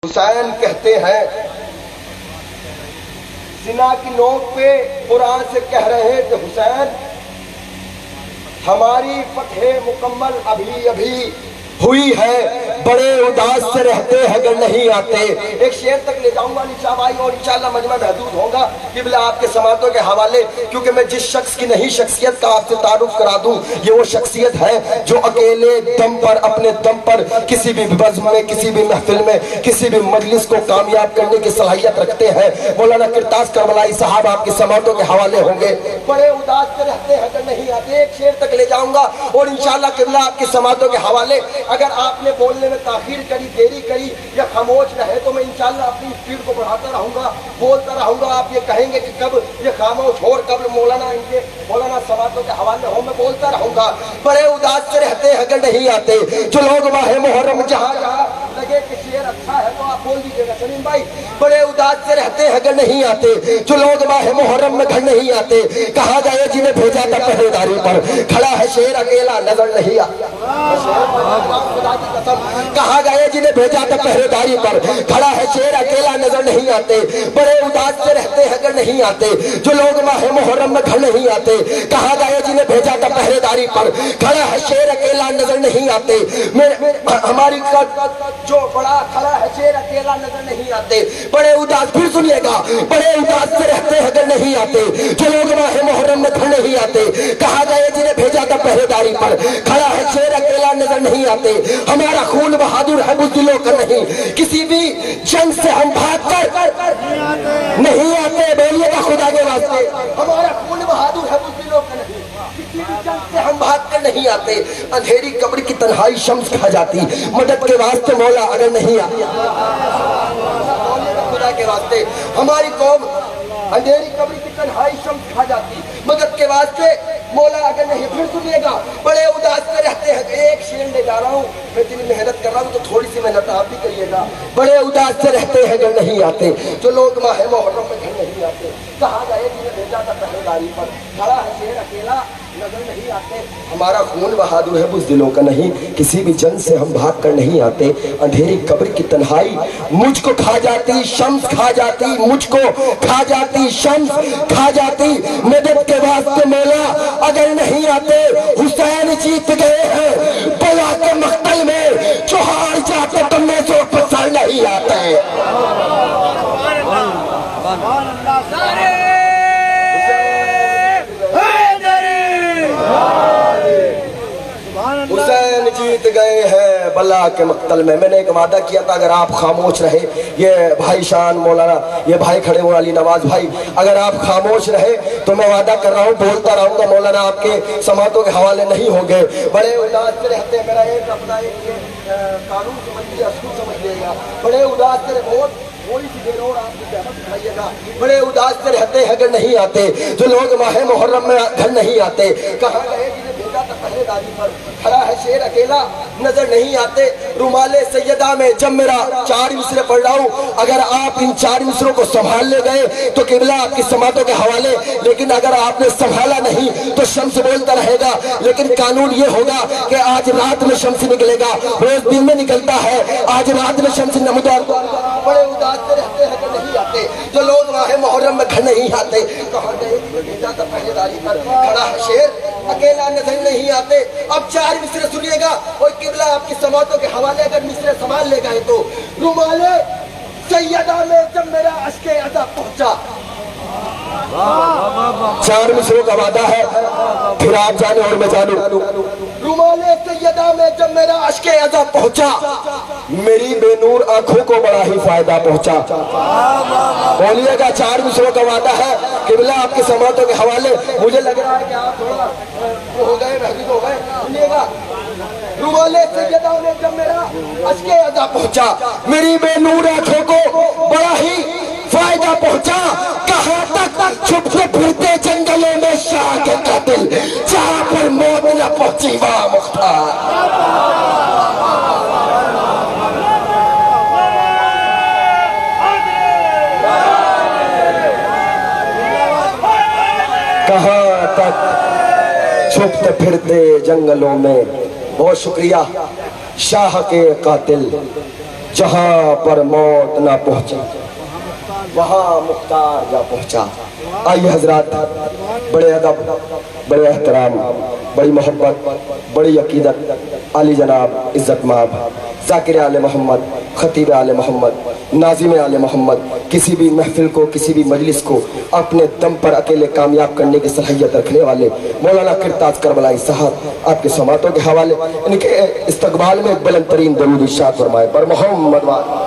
حسین کہتے ہیں زنا کی نوک پہ قرآن سے کہہ رہے ہیں کہ حسین ہماری فتح مکمل ابھی ابھی ہوئی ہے، بڑے اداس سے رہتے ہیں اگر نہیں آتے۔ ایک شعر تک لے جاؤں گا نشا بھائی اور انشاءاللہ مجمع محدود ہوگا قبلہ آپ کے سماعتوں کے حوالے، کیونکہ میں جس شخص کی نہیں شخصیت کا آپ سے تعارف کرا دوں یہ وہ شخصیت ہے جو اکیلے دم پر اپنے دم پر کسی بھی بزم میں، کسی بھی محفل میں، کسی بھی مجلس کو کامیاب کرنے کی صلاحیت رکھتے ہیں۔ مولانا کرتاس کربلائی صاحب آپ کی سماعتوں کے حوالے ہوں گے۔ بڑے اداس سے رہتے ہیں اگر نہیں آتے، ایک شعر تک لے جاؤں گا اور انشاءاللہ قبلہ آپ کی سماعتوں کے حوالے۔ اگر آپ نے بولنے میں تاخیر کری، دیری کری یا خاموش رہے تو میں انشاءاللہ اپنی اسپیڈ کو بڑھاتا رہوں گا، بولتا رہوں گا۔ آپ یہ کہیں گے کہ کب یہ خاموش ہو اور کب مولانا ان کے مولانا سماعتوں کے حوالے ہوں، میں بولتا رہوں گا۔ بڑے اداس سے رہتے ہیں اگر نہیں آتے، جو لوگ ماہ محرم جہاں جہاں لگے کہ شعر اچھا ہے تو آپ بول دیجیے گا سلیم بھائی۔ بڑے اداس سے رہتے ہیں اگر نہیں آتے، جو لوگ ماہ محرم میں گھر نہیں آتے، کہا گئے جنہیں بھیجا تھا پہریداری پر، کھڑا ہے شیر اکیلا نظر نہیں آتا۔ کہا گئے جنہیں بھیجا تھا پہریداری پر، کھڑا ہے شیر اکیلا نظر نہیں آتے۔ بڑے اداس سے رہتے ہیں اگر نہیں آتے، جو لوگ ماہ محرم میں گھر نہیں آتے، کہا گئے جنہیں بھیجا تھا پہریداری پر، کھڑا ہے شیر اکیلا نظر نہیں آتے۔ ہماری جو بڑا کھڑا ہے شیر اکیلا نظر نہیں آتے۔ بڑے اداس، پھر سنیے گا، بڑے اداس سے رہتے ہیں اگر نہیں آتے، جو لوگ ماہ محرم میں گھر نہیں آتے، کہا گئے جنہیں بھیجا تھا پہریداری پر، کھڑا ہے شیر اکیلا نظر نہیں آتے۔ ہمارا خون بہادر ہے بزدلوں کا نہیں، کسی بھی جنگ سے ہم بھاگ کر نہیں آتے۔ بولیے گا خدا کے واسطے، ہمارا خون بہادر ہے بزدلوں کا نہیں، کسی بھی جنگ سے ہم بھاگ کر نہیں آتے۔ اندھیری قبر کی تنہائی شمس کھا جاتی، مدد کے واسطے مولا اگر نہیں آتے۔ خدا کے واسطے ہماری قوم اندھیری قبر کی تنہائی شمس کھا جاتی، مدد کے واسطے مولا اگر نہیں۔ پھر سنیے گا، بڑے اداس سے رہتے ہیں۔ ایک شعر لے جا رہا ہوں، میں اتنی محنت کر رہا ہوں تو تھوڑی سی محنت آپ بھی کریے گا۔ بڑے اداس سے رہتے ہیں اگر نہیں آتے، جو لوگ ماہ محرم میں گھر نہیں آتے، کہا گئے جنہیں بھیجا تھا پہریداری پر، کھڑا ہے شیر اکیلا نظر نہیں آتے۔ ہمارا خون بہادر ہے بزدلوں کا نہیں، کسی بھی جنگ سے ہم بھاگ کر نہیں آتے۔ اندھیری قبر کی تنہائی مجھ کو کھا جاتی، شمس کھا جاتی، مجھ کو کھا جاتی، شمس کھا جاتی، مدد کے واسطے مولا اگر نہیں آتے۔ حسین جیت گئے ہیں بلا کے مقتل میں، جو ہار جاتے تم میں سے پسر نہیں آتے۔ حسین جیت گئے ہیں بلا کے مقتل میں۔ میں نے ایک وعدہ کیا تھا اگر آپ خاموش رہے، یہ بھائی شان مولانا، یہ بھائی کھڑے ہوئے علی نواز بھائی، اگر آپ خاموش رہے تو میں وعدہ کر رہا ہوں بولتا رہوں گا، مولانا آپ کے سماعتوں کے حوالے نہیں ہوں گے۔ بڑے اداس سے رہتے ہیں، میرا ایک اپنا ایک قانون سمجھ لیا، اصول سمجھ لے گا۔ بڑے اداس سے بہت تھوڑی سی دیر اور آپ کی زحمت اٹھائیے گا۔ بڑے اداس سے رہتے ہیں اگر نہیں آتے، جو لوگ ماہ محرم میں گھر نہیں آتے، کہا گئے جنہیں بھیجا تھا پہریداری پر، کھڑا ہے شیر اکیلا نظر نہیں آتے۔ رومال سیدہ میں جب میرا 4 مصرے پڑھ رہا ہوں، اگر آپ ان 4 مصروں کو سنبھال لے گئے تو قبلہ آپ کی سماعتوں کے حوالے، لیکن اگر آپ نے سنبھالا نہیں تو شمس بولتا رہے گا۔ لیکن قانون یہ ہوگا کہ آج رات میں شمس نکلے گا، روز دن میں نکلتا ہے، آج رات میں شمس نمودار۔ بڑے اداس سے رہتے ہیں کہ نہیں آتے، جو لوگ ماہ محرم میں گھر نہیں آتے، کہا گئے بھیجا تھا پہریداری پر، کھڑا ہے شیر اکیلا نظر نہیں آتے۔ اب 4 مصرے سنیے گا اور قبلہ آپ کی سماعتوں کے حوالے اگر مصرے سنبھال لے گئے تو، رومال سیدہ میں جب میرا اشک ادا پہنچا۔ 4 مصروں کا وعدہ ہے، پھر آپ جانے اور میں جانوں۔ رومال سیدہ میں جب میرا اشک ادا پہنچا، میری بے نور آنکھوں کو بڑا ہی فائدہ پہنچا۔ بولیے گا 4 مصروں کا وعدہ ہے، قبلہ آپ کے سماعتوں کے حوالے۔ مجھے لگ رہا ہے کہ آپ تھوڑا ہو گئے، محدود ہو گئے۔ سنیے گا، رومال سیدہ میں جب میرا اشک ادا پہنچا، میری بے نور آنکھوں کو بڑا ہی فائدہ پہنچا۔ کہاں تک چھپتے پھرتے جنگلوں میں شاہ کے قاتل، جہاں پر موت نہ پہنچی وہاں مختار۔ کہاں تک چھپتے پھرتے جنگلوں میں۔ بہت شکریہ۔ شاہ کے قاتل جہاں پر موت نہ پہنچے وہاں مختار جا پہنچا۔ آئیے حضرات، بڑے ادب، بڑے احترام، بڑی محبت، بڑی عقیدت، علی جناب عزت مآب ذاکر آل محمد، خطیب آل محمد، ناظم آل محمد، کسی بھی محفل کو، کسی بھی مجلس کو اپنے دم پر اکیلے کامیاب کرنے کی صلاحیت رکھنے والے مولانا کرتاز کربلائی صاحب، آپ کے سماعتوں کے حوالے ان کے استقبال میں بلند ترین درود ارشاد فرمائے پر محمد وآلہ۔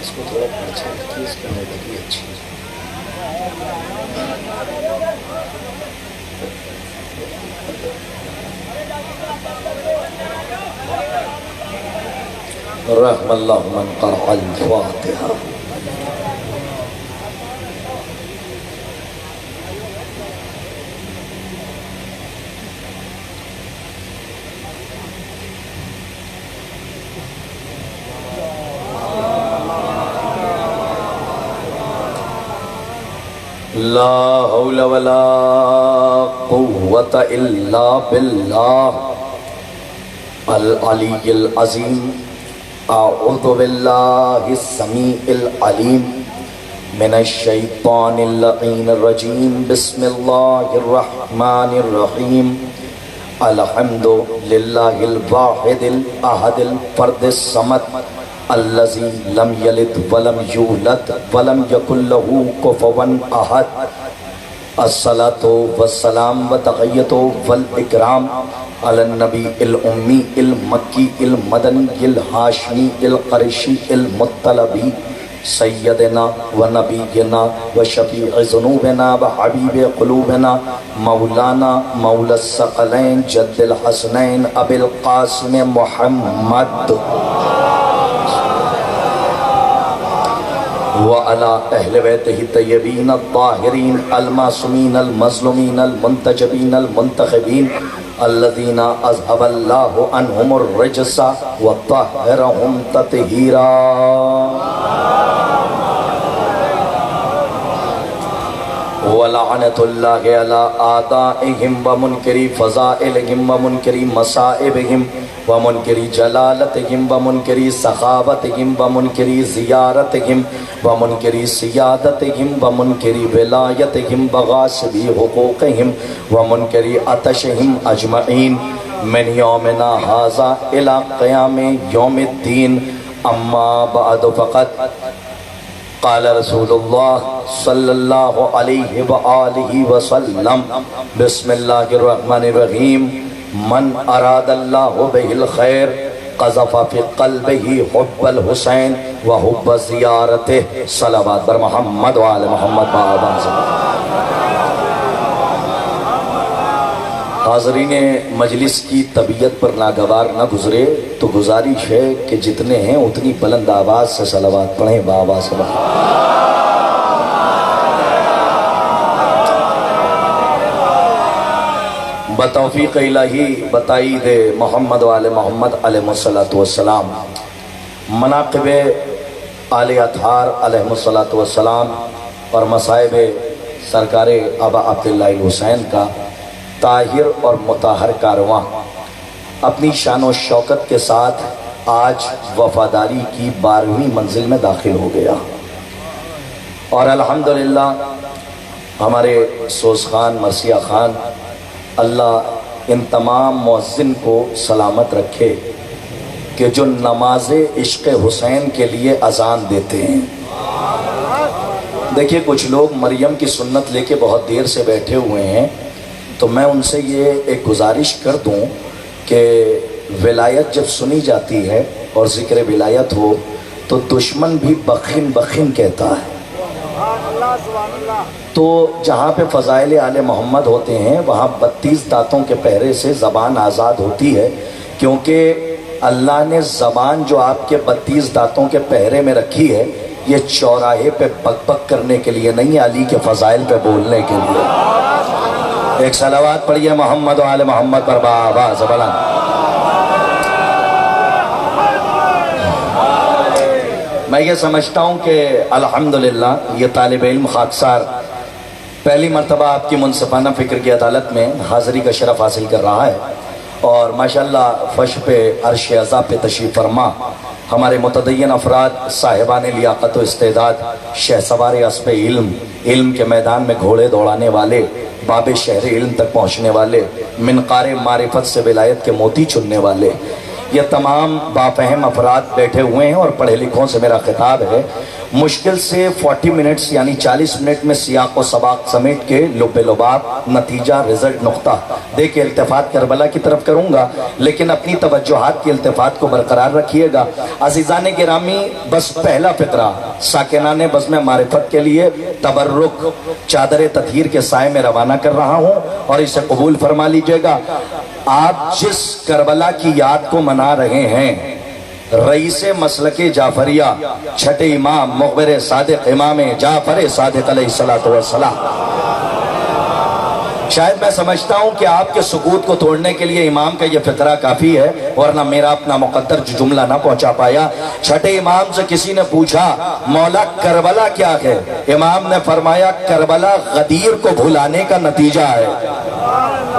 اس کو تھوڑا پیچھے رکھیے، اس کا نیٹ بھی اچھی ہے۔ رحم اللہ من قرأ الفاتحہ۔ لا حول ولا قوة الا باللہ العلی العظیم۔ اعوذ باللہ السمیع العلیم من الشیطان اللعین الرجیم۔ بسم اللہ الرحمن الرحیم۔ الحمد للہ الواحد الاحد الفرد الصمد الذی لم یلد ولم یولد ولم یکن له کفوا احد۔ الصلاة والسلام وتحیۃ والاکرام علی النبی الامی المکی المدنی الہاشمی القریشی المطلبی سیدنا و نبینا و شفیع ذنوبنا و حبیب قلوبنا مولانا مولا الثقلین جد الحسنین ابی القاسم محمد وعلى اہل بیتہ الطیبین الطاہرین المعصومین المظلومین المنتجبین المنتخبین الذین اذهب اللہ عنہم الرجس وطہرہم تطہیرا۔ ولعنت اللہ علی آدائہم ومنکری فضائلہم ومنکری مصائبہم ومنکری جلالتہم ومنکری سخاوتہم ومنکری زیارتہم ومنکری سیادتہم ومنکری ولایتہم وغاصبی حقوقہم ومنکری عطشہم اجمعین من یومنا ھذا الی قیام یوم الدین۔ اما بعد فقط قال رسول اللہ صلی اللہ علیہ وآلہ وسلم بسم اللہ الرحمن الرحیم۔ من اراد اللہ بہ الخیر قذف فی قلبہ حب الحسین و حب زیارتہ۔ صلوات بر محمد و آل محمد بآبان سے۔ حاضرین مجلس کی طبیعت پر ناگوار نہ گزرے تو گزارش ہے کہ جتنے ہیں اتنی بلند آواز سے صلوات پڑھیں بآواز سے۔ بتوفیق الہی بتائید محمد و آل محمد علیہ السلام مناقب آل اطہار علیہ السلام اور مصائب سرکار ابا عبداللہ الحسین کا طاہر اور مطہر کارواں اپنی شان و شوکت کے ساتھ آج وفاداری کی 12ویں منزل میں داخل ہو گیا، اور الحمدللہ ہمارے سوز خان مرثیہ خان اللہ ان تمام مؤذن کو سلامت رکھے کہ جو نماز عشق حسین کے لیے اذان دیتے ہیں۔ دیکھیے کچھ لوگ مریم کی سنت لے کے بہت دیر سے بیٹھے ہوئے ہیں، تو میں ان سے یہ ایک گزارش کر دوں کہ ولایت جب سنی جاتی ہے اور ذکر ولایت ہو تو دشمن بھی بخن بخن کہتا ہے۔ تو جہاں پہ فضائل آل محمد ہوتے ہیں وہاں 32 دانتوں کے پہرے سے زبان آزاد ہوتی ہے، کیونکہ اللہ نے زبان جو آپ کے 32 دانتوں کے پہرے میں رکھی ہے یہ چوراہے پہ بک بک کرنے کے لیے نہیں، علی کے فضائل پہ بولنے کے لیے۔ ایک صلوات پڑھیے محمد و آل محمد پر بآواز بلند۔ میں یہ سمجھتا ہوں کہ الحمدللہ یہ طالب علم خاکسار پہلی مرتبہ آپ کی منصفانہ فکر کی عدالت میں حاضری کا شرف حاصل کر رہا ہے، اور ماشاءاللہ فرش پہ عرش عزا پہ تشریف فرما ہمارے متدین افراد، صاحبان لیاقت و استعداد، شہسوار اسب علم، علم کے میدان میں گھوڑے دوڑانے والے، باب شہر علم تک پہنچنے والے، منقار معرفت سے ولایت کے موتی چننے والے، یہ تمام بافہم افراد بیٹھے ہوئے ہیں، اور پڑھے لکھوں سے میرا خطاب ہے، مشکل سے 40 منٹس یعنی 40 منٹ میں سیاق و سباق سمیٹ کے لب لباب نتیجہ رزلٹ نقطہ دے کے التفات کربلا کی طرف کروں گا، لیکن اپنی توجہات کی التفات کو برقرار رکھیے گا۔ عزیزان گرامی، بس پہلا فقرہ ساکنان بزم معرفت کے لیے تبرک چادر تطہیر کے سائے میں روانہ کر رہا ہوں، اور اسے قبول فرما لیجئے گا۔ آپ جس کربلا کی یاد کو منا رہے ہیں، رئیس مسلک جعفریہ، چھٹے امام مخبر صادق امام جعفر صادق علیہ السلام، شاید میں سمجھتا ہوں کہ آپ کے سکوت کو توڑنے کے لیے امام کا یہ فقرہ کافی ہے، ورنہ میرا اپنا مقدر جملہ نہ پہنچا پایا۔ چھٹے امام سے کسی نے پوچھا مولا کربلا کیا ہے؟ امام نے فرمایا کربلا غدیر کو بھلانے کا نتیجہ ہے۔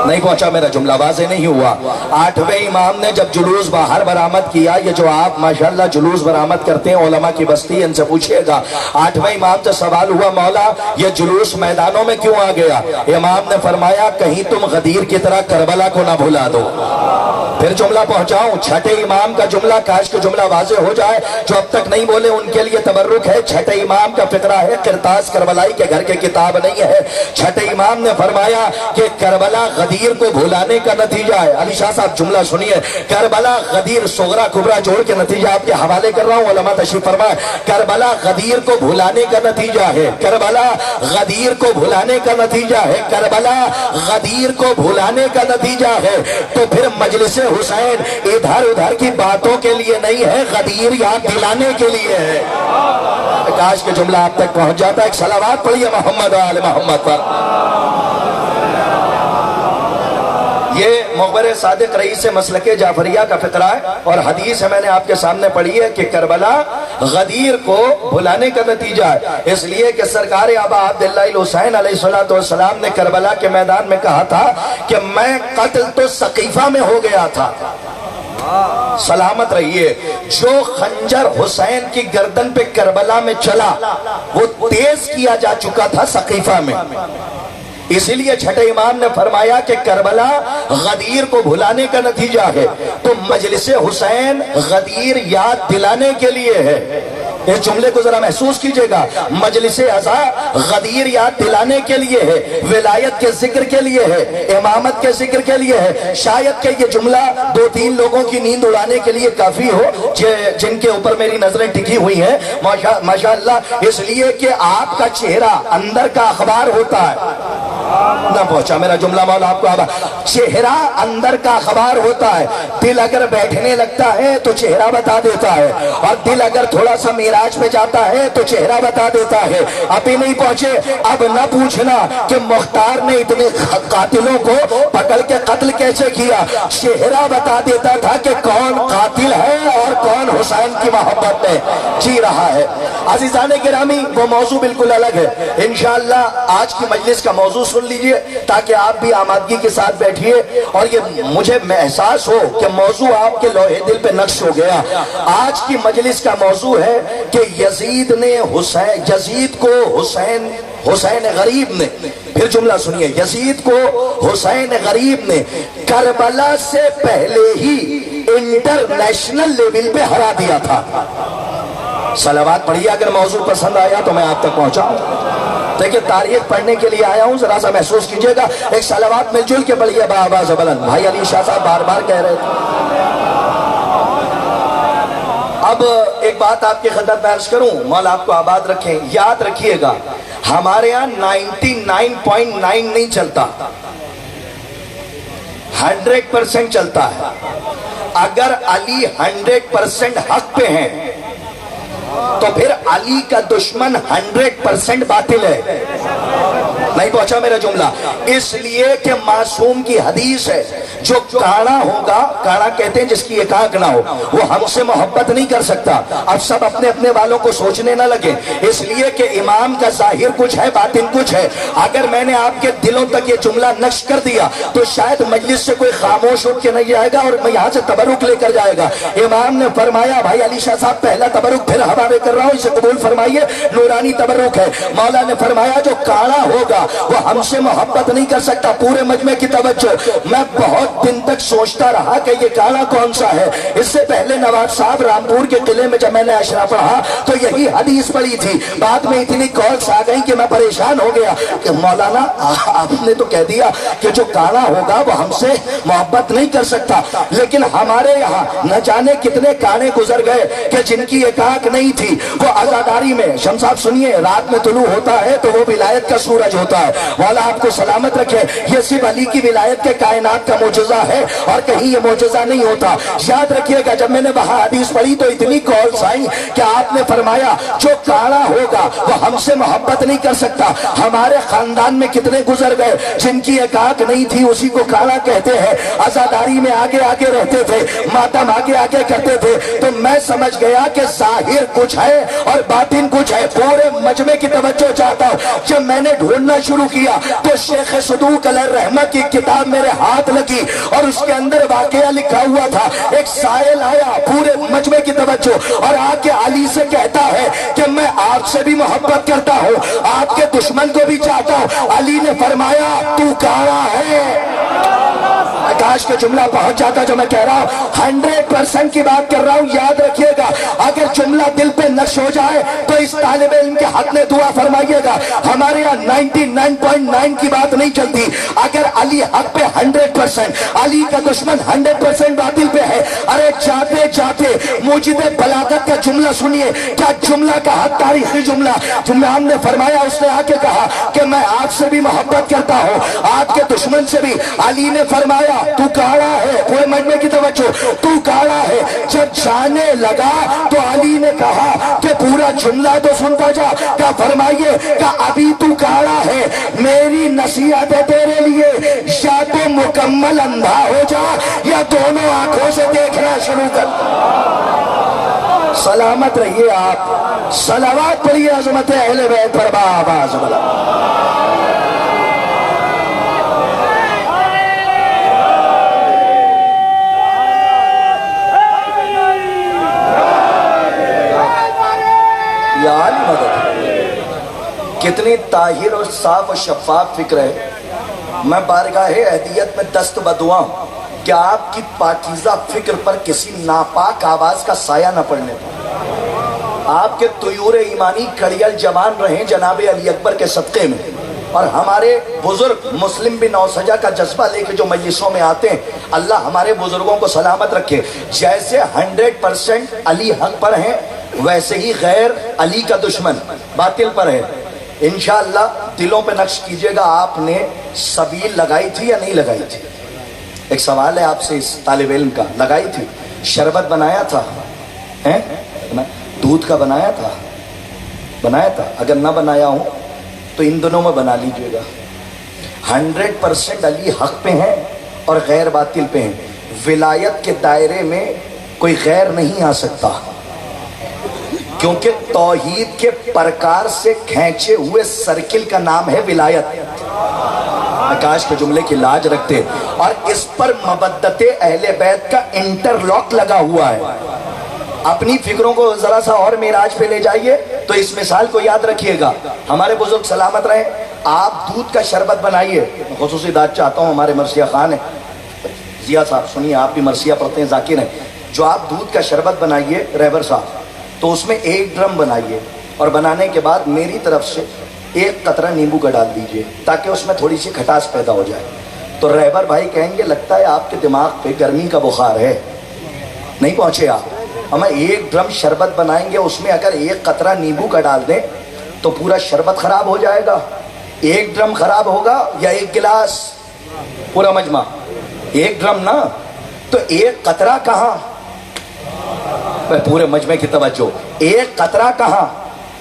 نہیں پہنچا میرا جملہ، واضح نہیں ہوا۔ 8ویں امام نے جب جلوس باہر برآمد کیا، یہ جو آپ ماشاءاللہ جلوس برآمد کرتے ہیں علماء کی بستی، ان سے پوچھئے گا، 8ویں امام سے سوال ہوا مولا یہ جلوس میدانوں میں کیوں آ گیا؟ امام نے فرمایا کہیں تم غدیر کی طرح کربلا کو نہ بھلا دو۔ پھر جملہ پہنچاؤں، چھٹے امام کا جملہ، کاش کہ جملہ واضح ہو جائے، جو اب تک نہیں بولے ان کے لیے تبرک ہے۔ چھٹے امام کا فقرہ ہے، قرطاس کربلائی کے گھر کے کتاب نہیں ہے۔ چھٹے امام نے فرمایا کہ کربلا غدیر کو بھلانے کا نتیجہ ہے۔ علی شاہ صاحب جملہ سنیے، کربلا غدیر صغرا کبرا جوڑ کے نتیجہ آپ کے حوالے کر رہا ہوں، علماء تشریف فرمائے۔ کربلا غدیر کو بھلانے کا نتیجہ ہے، کربلا غدیر کو بھلانے کا نتیجہ ہے، کربلا غدیر کو بھلانے کا نتیجہ ہے۔ تو پھر مجلس حسین ادھر ادھر کی باتوں کے لیے نہیں ہے، غدیر یاد دلانے کے لیے ہے۔ کاش کہ جملہ آپ تک پہنچ جاتا ہے۔ ایک صلوات پڑھیے محمد و آل محمد پر۔ یہ مخبر صادق رئیس مسلک جعفریہ کا فقرہ ہے، اور حدیث ہے میں نے آپ کے سامنے پڑھی ہے کہ کربلا غدیر کو بھلانے کا نتیجہ ہے، اس لیے کہ سرکار آبا عبداللہ الحسین علیہ السلام نے کربلا کے میدان میں کہا تھا کہ میں قتل تو سقیفہ میں ہو گیا تھا، سلامت رہیے، جو خنجر حسین کی گردن پہ کربلا میں چلا وہ تیز کیا جا چکا تھا سقیفہ میں۔ اسی لیے چھٹے امام نے فرمایا کہ کربلا غدیر کو بھلانے کا نتیجہ ہے، تو مجلس حسین غدیر یاد دلانے کے لیے ہے۔ اس جملے کو ذرا محسوس کیجئے گا، مجلس عزا غدیر یاد دلانے کے لیے ہے، ولایت کے ذکر کے لیے ہے، امامت کے ذکر کے لیے ہے۔ شاید کہ یہ جملہ 2-3 لوگوں کی نیند اڑانے کے لیے کافی ہو جن کے اوپر میری نظریں ٹکی ہوئی ہیں، ماشاءاللہ، اس لیے کہ آپ کا چہرہ اندر کا اخبار ہوتا ہے۔ نہ پہنچا میرا جملہ مولا آپ کو، چہرہ اندر کا خبر ہوتا ہے۔ دل اگر بیٹھنے لگتا ہے تو چہرہ بتا دیتا ہے، اور دل اگر تھوڑا سا معراج پہ جاتا ہے تو چہرہ بتا دیتا ہے۔ ابھی نہیں پہنچے، اب نہ پوچھنا کہ مختار نے اتنے قاتلوں کو پکڑ کے قتل کیسے کیا، چہرہ بتا دیتا تھا کہ کون قاتل ہے اور کون حسین کی محبت میں جی رہا ہے۔ عزیزان گرامی، وہ موضوع بالکل الگ ہے، انشاءاللہ آج کی مجلس کا موضوع سن لیجئے تاکہ آپ بھی آمادگی کے ساتھ بیٹھیے، اور یہ مجھے محساس ہو کہ موضوع آپ کے لوہے دل پہ نقش ہو گیا۔ آج کی مجلس کا موضوع ہے کہ یزید کو حسین غریب نے، پھر جملہ سنیے، یزید کو حسین غریب نے کربلا سے پہلے ہی انٹرنیشنل لیول پہ ہرا دیا تھا۔ صلوات پڑھیے، اگر موضوع پسند آیا تو میں آپ تک پہنچاؤں۔ دیکھیں تاریخ پڑھنے کے لیے آیا ہوں، ذرا سا محسوس کیجئے گا۔ ایک صلوات مل جل کے پڑھیے بآواز بلند۔ بھائی علی شاہ صاحب بار بار کہہ رہے تھے، اب ایک بات آپ کی خدمت میں عرض کروں، مولا آپ کو آباد رکھیں، یاد رکھیے گا ہمارے ہاں 99.9 نہیں چلتا، 100% چلتا ہے۔ اگر علی 100% حق پہ ہیں تو پھر علی کا دشمن 100% باطل ہے۔ نہیں پہنچا میرا جملہ؟ اس لیے کہ معصوم کی حدیث ہے، جو کاڑا ہوگا، کاڑا کہتے ہیں جس کی ایک آنکھ نہ ہو، وہ ہم سے محبت نہیں کر سکتا۔ اب سب اپنے اپنے والوں کو سوچنے نہ لگے، اس لیے کہ امام کا ظاہر کچھ ہے، باطن کچھ ہے۔ اگر میں نے آپ کے دلوں تک یہ جملہ نقش کر دیا تو شاید مجلس سے کوئی خاموش اٹھ کے نہیں جائے گا اور میں یہاں سے تبرک لے کر جائے گا۔ امام نے فرمایا، بھائی علی شاہ صاحب پہلا تبرک پھر حوالے کر رہا ہوں، اسے قبول فرمائیے، نورانی تبرک ہے۔ مولا نے فرمایا جو کاڑا ہوگا وہ ہم سے محبت نہیں کر سکتا۔ پورے مجمع کی توجہ، میں بہت دن تک سوچتا رہا کہ یہ کاڑا کون سا ہے۔ اس سے پہلے نواب صاحب رامپور کے قلعے میں جب میں نے اشرا پڑھا تو یہی حدیث پڑھی تھی، بعد میں اتنی کالز آ گئی کہ میں پریشان ہو گیا کہ مولانا آپ نے تو کہہ دیا کہ جو کاڑا ہوگا وہ ہم سے محبت نہیں کر سکتا، لیکن ہمارے یہاں نہ جانے کتنے کاڑے گزر گئے کہ جن کی ایک آنکھ نہیں تھی، وہ عزاداری میں، شمس صاحب سنیے، رات میں طلوع ہوتا ہے تو وہ ولایت کا سورج ہوتا ہے۔ مولا آپ کو سلامت رکھے، یہ صرف علی کی ولایت کے کائنات کا معجزہ ہے اور کہیں یہ معجزہ نہیں ہوتا۔ یاد رکھیے گا جب میں نے وہاں حدیث پڑھی تو اتنی کالز آئیں کہ آپ نے فرمایا جو کاڑا ہوگا وہ ہم سے محبت نہیں کر سکتا۔ ہمارے خاندان میں کتنے گزر گئے جن کی ایک آنکھ نہیں تھی، اسی کو کاڑا کہتے ہیں، عزاداری میں آگے آگے رہتے تھے، ماتم آگے آگے کرتے تھے۔ تو میں سمجھ گیا کہ ظاہر کچھ ہے اور باطن کچھ ہے۔ پورے مجمع کی توجہ چاہتا ہوں، جب میں نے ڈھونڈنا شروع کیا تو شیخ صدوق علیہ الرحمہ کی کتاب میرے ہاتھ لگی اور اس کے اندر واقعہ لکھا ہوا تھا۔ ایک سائل آیا، پورے مجمع کی توجہ، اور آ کے علی سے کہتا ہے کہ میں آپ سے بھی محبت کرتا ہوں، آپ کے دشمن کو بھی چاہتا ہوں۔ علی نے فرمایا تو کاڑا ہے۔ کاش کے جملہ پہنچ جاتا جو میں کہہ رہا ہوں، 100% کی بات کر رہا ہوں۔ یاد رکھیے گا اگر جملہ دل پہ نقش ہو جائے تو اس طالب علم کے حق میں دعا فرمائیے گا۔ ہمارے یہاں 99.9 کی بات نہیں چلتی۔ اگر علی حق پہ 100%، علی کا دشمن 100% باطل پہ ہے۔ ارے جاتے جاتے موجب بلاغت کا جملہ سنیے، کیا جملہ کہا، تاریخی جملہ۔ امام نے فرمایا، اس نے آ کے کہا کہ میں آپ سے بھی محبت کرتا ہوں، آپ کے دشمن سے بھی۔ علی نے فرمایا تو کاڑا ہے، پورے مجمع کی توجہ، تو کاڑا ہے۔ جب جانے لگا تو علی نے کہا کہ پورا جملہ تو سنتا جا، کیا فرمائیے کہ ابھی تو کاڑا ہے، میری نصیحت ہے تیرے لیے، یا تو مکمل اندھا ہو جا یا دونوں آنکھوں سے دیکھنا شروع کر۔ سلامت رہیے آپ، صلوات پڑھیے عظمت اہل بیت پر بآواز بلند۔ کتنی طاہر اور صاف و شفاف فکر ہے۔ میں بارگاہ اہدیت میں دست بدعا ہوں کہ آپ کی پاکیزہ فکر پر کسی ناپاک آواز کا سایہ نہ پڑنے پائے۔ آپ کے طیور ایمانی کڑیل جوان رہیں جناب علی اکبر کے صدقے میں، اور ہمارے بزرگ مسلم بن اوسجہ کا جذبہ لے کے جو مجلسوں میں آتے ہیں، اللہ ہمارے بزرگوں کو سلامت رکھے۔ جیسے 100% علی حق پر ہیں، ویسے ہی غیر علی کا دشمن باطل پر ہے۔ انشاءاللہ دلوں پہ نقش کیجئے گا، آپ نے سبیل لگائی تھی یا نہیں لگائی تھی؟ ایک سوال ہے آپ سے اس طالب علم کا، لگائی تھی؟ شربت بنایا تھا؟ دودھ کا بنایا تھا؟ بنایا تھا؟ اگر نہ بنایا ہوں تو ان دنوں میں بنا لیجئے گا۔ 100% علی حق پہ ہیں اور غیر باطل پہ ہیں۔ ولایت کے دائرے میں کوئی غیر نہیں آ سکتا، کیونکہ توحید کے پرکار سے کھینچے ہوئے سرکل کا نام ہے ولایت۔ کاش کے جملے کی لاج رکھتے، اور اس پر مبدت اہل بیت کا انٹرلاک لگا ہوا ہے۔ اپنی فکروں کو ذرا سا اور معراج پہ لے جائیے تو اس مثال کو یاد رکھیے گا۔ ہمارے بزرگ سلامت رہیں، آپ دودھ کا شربت بنائیے۔ خصوصی داد چاہتا ہوں، ہمارے مرثیہ خان ہیں، ضیاء صاحب سنیے، آپ بھی مرثیہ پڑھتے ہیں، ذاکر ہیں، جو آپ دودھ کا شربت بنائیے رہبر صاحب، تو اس میں 1 ڈرم بنائیے، اور بنانے کے بعد میری طرف سے 1 قطرہ نیمبو کا ڈال دیجئے تاکہ اس میں تھوڑی سی کھٹاس پیدا ہو جائے۔ تو رہبر بھائی کہیں گے لگتا ہے آپ کے دماغ پہ گرمی کا بخار ہے، نہیں پہنچے آپ، ہم ایک ڈرم شربت بنائیں گے، اس میں اگر ایک قطرہ نیمبو کا ڈال دیں تو پورا شربت خراب ہو جائے گا؟ ایک ڈرم خراب ہوگا یا ایک گلاس؟ پورا مجمع ایک ڈرم نا، تو ایک قطرہ کہاں؟ پورے مجمع کی توجہ، ایک قطرہ کہاں؟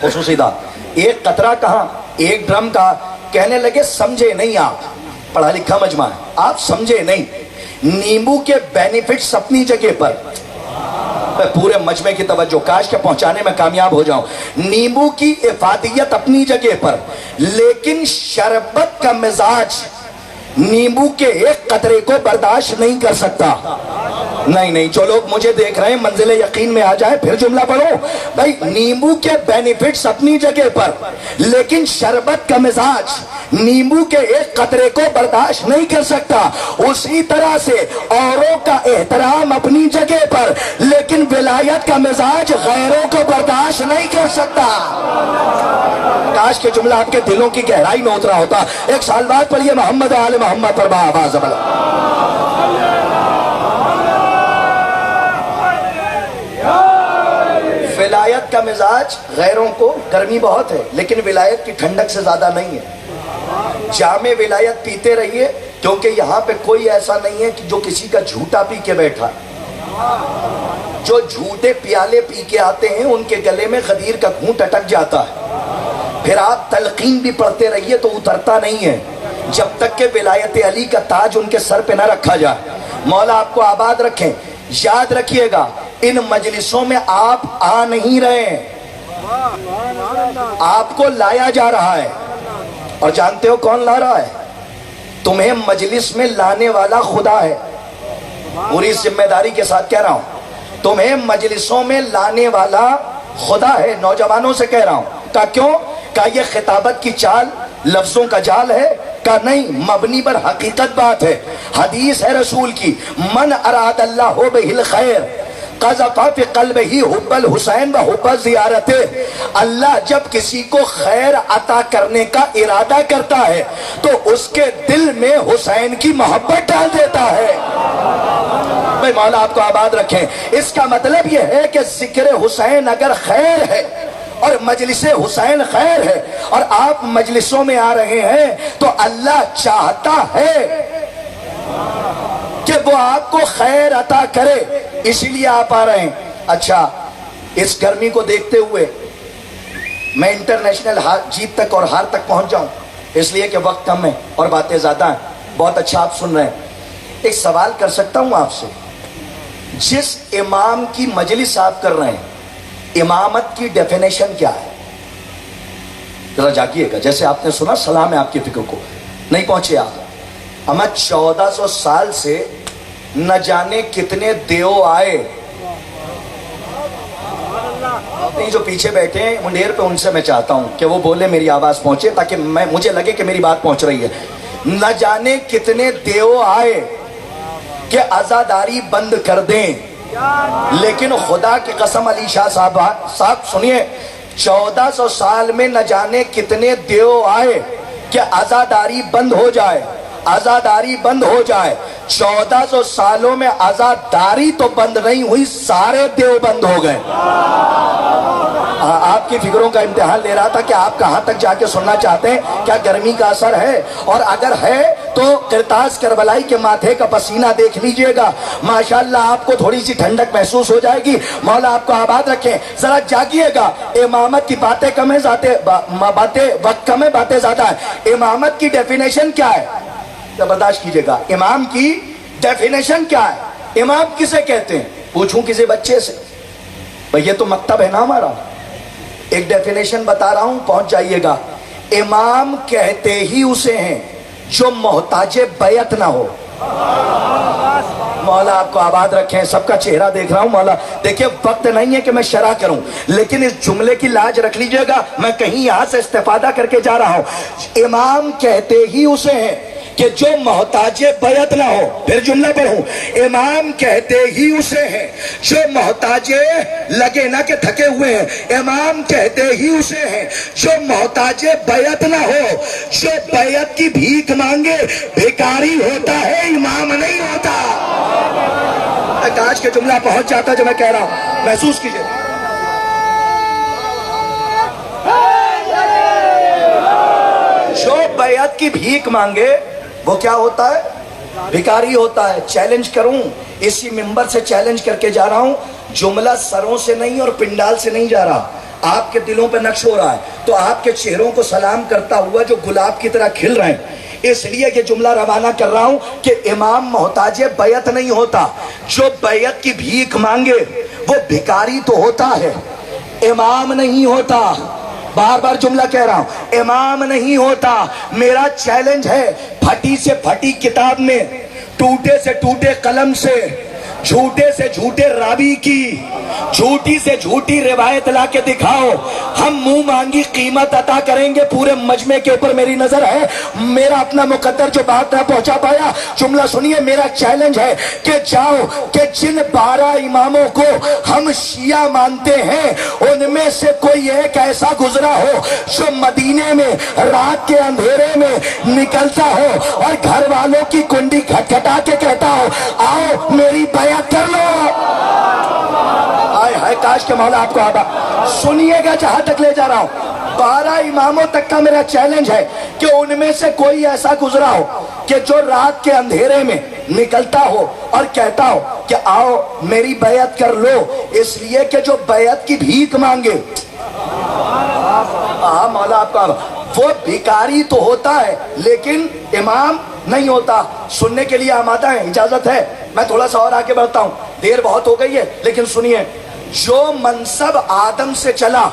خصوصی دا ایک قطرہ کہاں؟ ایک ڈرم کا۔ کہنے لگے سمجھے نہیں، آپ پڑھا لکھا مجمع ہے، آپ سمجھے نہیں۔ نیمبو کے بینیفٹس اپنی جگہ پر، پورے مجمع کی توجہ، کاش کے پہنچانے میں کامیاب ہو جاؤں۔ نیمبو کی افادیت اپنی جگہ پر، لیکن شربت کا مزاج نیمبو کے ایک قطرے کو برداشت نہیں کر سکتا۔ نہیں، جو لوگ مجھے دیکھ رہے ہیں منزل یقین میں آ جائیں، پھر جملہ پڑھو بھائی۔ نیمبو کے بینیفٹس اپنی جگہ پر، لیکن شربت کا مزاج نیمبو کے ایک قطرے کو برداشت نہیں کر سکتا۔ اسی طرح سے اوروں کا احترام اپنی جگہ پر، لیکن ولایت کا مزاج غیروں کو برداشت نہیں کر سکتا۔ کاش کے جملہ آپ کے دلوں کی گہرائی میں اترا ہوتا۔ ایک سال بعد پڑھیے محمد آل محمد پر آواز بلند۔ ولایت کا مزاج غیروں کو، گرمی بہت ہے لیکن ولایت کی ٹھنڈک سے زیادہ نہیں ہے۔ جام ولایت پیتے رہیے، کیونکہ یہاں پہ کوئی ایسا نہیں ہے کہ جو کسی کا جھوٹا پی کے بیٹھا۔ جو جھوٹے پیالے پی کے آتے ہیں ان کے گلے میں غدیر کا گھونٹ اٹک جاتا ہے، پھر آپ تلقین بھی پڑھتے رہیے تو اترتا نہیں ہے، جب تک کہ ولایت علی کا تاج ان کے سر پہ نہ رکھا جائے۔ مولا آپ کو آباد رکھیں۔ یاد رکھیے گا، ان مجلسوں میں آپ آ نہیں رہے ہیں، آپ کو لایا جا رہا ہے، اور جانتے ہو کون لا رہا ہے؟ تمہیں مجلس میں لانے والا خدا ہے۔ پوری ذمہ داری کے ساتھ کہہ رہا ہوں، تمہیں مجلسوں میں لانے والا خدا ہے۔ نوجوانوں سے کہہ رہا ہوں، کہا کیوں؟ کہا یہ خطابت کی چال لفظوں کا جال ہے؟ کہا نہیں، مبنی پر حقیقت بات ہے۔ حدیث ہے رسول کی، من اراد اللہ بہ الخیر قذف فی قلبہ حب الحسین و حب زیارت۔ اللہ جب کسی کو خیر عطا کرنے کا ارادہ کرتا ہے تو اس کے دل میں حسین کی محبت ڈال دیتا ہے۔ بھائی مولا آپ کو آباد رکھیں۔ اس کا مطلب یہ ہے کہ ذکر حسین اگر خیر ہے اور مجلس حسین خیر ہے، اور آپ مجلسوں میں آ رہے ہیں، تو اللہ چاہتا ہے کہ وہ آپ کو خیر عطا کرے، اسی لیے آپ آ رہے ہیں۔ اچھا، اس گرمی کو دیکھتے ہوئے میں انٹرنیشنل جیت تک اور ہار تک پہنچ جاؤں، اس لیے کہ وقت کم ہے اور باتیں زیادہ ہیں۔ بہت اچھا آپ سن رہے ہیں۔ ایک سوال کر سکتا ہوں آپ سے؟ جس امام کی مجلس آپ کر رہے ہیں، امامت کی ڈیفینیشن کیا ہے؟ ذرا جاگیے گا، جیسے آپ نے سنا سلام ہے آپ کی فکر کو، نہیں پہنچے آپ۔ ہمیں 1400 سال سے نہ جانے کتنے دیو آئے، جو پیچھے بیٹھے ہیں منڈیر پہ، ان سے میں چاہتا ہوں کہ وہ بولے، میری آواز پہنچے، تاکہ مجھے لگے کہ میری بات پہنچ رہی ہے۔ نہ جانے کتنے دیو آئے کہ عزاداری بند کر دیں، لیکن خدا کی قسم علی شاہ صاحب سنیے، 1400 سال میں نہ جانے کتنے دیو آئے کہ عزاداری بند ہو جائے، عزاداری بند ہو جائے۔ 1400 سالوں میں عزاداری تو بند نہیں ہوئی، سارے دیو بند ہو گئے۔ آپ کی فکروں کا امتحان لے رہا تھا کہ آپ کہاں تک جا کے سننا چاہتے ہیں، کیا گرمی کا اثر ہے؟ اور اگر ہے تو قرطاس کربلائی کے ماتھے کا پسینہ دیکھ لیجئے گا، ماشاءاللہ آپ کو تھوڑی سی ٹھنڈک محسوس ہو جائے گی۔ مولا آپ کو آباد رکھیں۔ ذرا جاگیے گا، امامت کی باتیں کم ہے، باتیں وقت کم ہے، باتیں زیادہ ہے۔ امامت کی ڈیفینیشن کیا ہے؟ برداشت کیجئے گا، امام کی ڈیفینیشن کیا ہے؟ امام کسے کہتے ہیں؟ پوچھوں کسی بچے سے؟ بھئی یہ تو مکتب ہے نا ہمارا، ایک ڈیفینیشن بتا رہا ہوں، پہنچ جائیے گا۔ امام کہتے ہی اسے ہیں جو محتاج بیعت نہ ہو۔ مولا آپ کو آباد رکھیں، سب کا چہرہ دیکھ رہا ہوں مولا۔ دیکھیں وقت نہیں ہے کہ میں شرح کروں، لیکن اس جملے کی لاج رکھ لیجئے گا، میں کہیں یہاں سے استفادہ کر کے جا رہا ہوں۔ امام کہتے ہی اسے ہیں کہ جو محتاج بیعت نہ ہو. پھر جملہ پڑھوں, امام کہتے ہی اسے ہیں جو محتاج, لگے نہ کہ تھکے ہوئے ہیں, امام کہتے ہی اسے ہیں جو محتاج بیعت نہ ہو. جو بیعت کی بھیک مانگے بھیکاری ہوتا ہے, امام نہیں ہوتا. کاش کے جملہ پہنچ جاتا جو میں کہہ رہا ہوں, محسوس کیجئے. جو بیعت کی بھیک مانگے وہ کیا ہوتا ہے؟ بھیکاری ہوتا ہے. چیلنج کروں, اسی منبر سے چیلنج کر کے جا رہا ہوں, جملہ سروں سے نہیں اور پنڈال سے نہیں جا رہا, آپ کے دلوں پہ نقش ہو رہا ہے. تو آپ کے چہروں کو سلام کرتا ہوا جو گلاب کی طرح کھل رہے ہیں, اس لیے یہ جملہ روانہ کر رہا ہوں کہ امام محتاج بیعت نہیں ہوتا. جو بیعت کی بھیک مانگے وہ بھیکاری تو ہوتا ہے, امام نہیں ہوتا. بار بار جملہ کہہ رہا ہوں, امام نہیں ہوتا. میرا چیلنج ہے, پھٹی سے پھٹی کتاب میں, ٹوٹے سے ٹوٹے قلم سے, جھوٹے سے جھوٹے راوی کی, جھوٹی سے جھوٹی روایت لا کے دکھاؤ, ہم منہ مانگی قیمت عطا کریں گے. پورے مجمع کے اوپر میری نظر ہے, میرا اپنا مقدر جو بات نہ پہنچا پایا, جملہ سنیے. میرا چیلنج ہے کہ جاؤ کہ جن 12 اماموں کو ہم شیعہ مانتے ہیں ان میں سے کوئی ایک ایسا گزرا ہو جو مدینے میں رات کے اندھیرے میں نکلتا ہو اور گھر والوں کی کنڈی کھٹکھٹا کے کہتا ہو آؤ میری بیعت کر لو. آئے ہائے کاش کے مولا آپ کو آبا. سنیے گا جہاں تک لے جا رہا ہوں, 12 اماموں تک کا میرا چیلنج ہے کہ ان میں سے کوئی ایسا گزرا ہو کہ جو رات کے اندھیرے میں نکلتا ہو اور کہتا ہو کہ آؤ میری بیعت کر لو. اس لیے کہ جو بیعت کی بھیک مانگے, مولا آپ کا, وہ بھیکاری تو ہوتا ہے لیکن امام نہیں ہوتا. سننے کے لیے آمادہ ہیں, اجازت ہے میں تھوڑا سا اور آگے بڑھتا ہوں, دیر بہت ہو گئی ہے لیکن سنیے. جو منصب آدم سے چلا,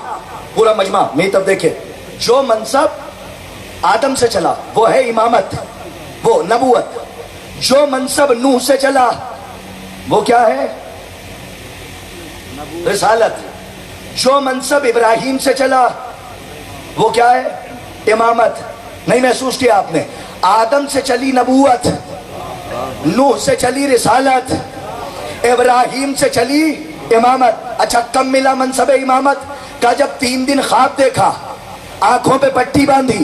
پورا مجمع میری طرف دیکھے, جو منصب آدم سے چلا وہ ہے امامت, وہ نبوت. جو منصب نوح سے چلا وہ کیا ہے؟ رسالت. جو منصب ابراہیم سے چلا وہ کیا ہے؟ امامت. نہیں محسوس کیا آپ نے؟ آدم سے چلی نبوت, نوح سے چلی رسالت, ابراہیم سے چلی امامت. اچھا کب ملا منصب امامت کا؟ جب 3 دن خواب دیکھا, آنکھوں پہ پٹی باندھی,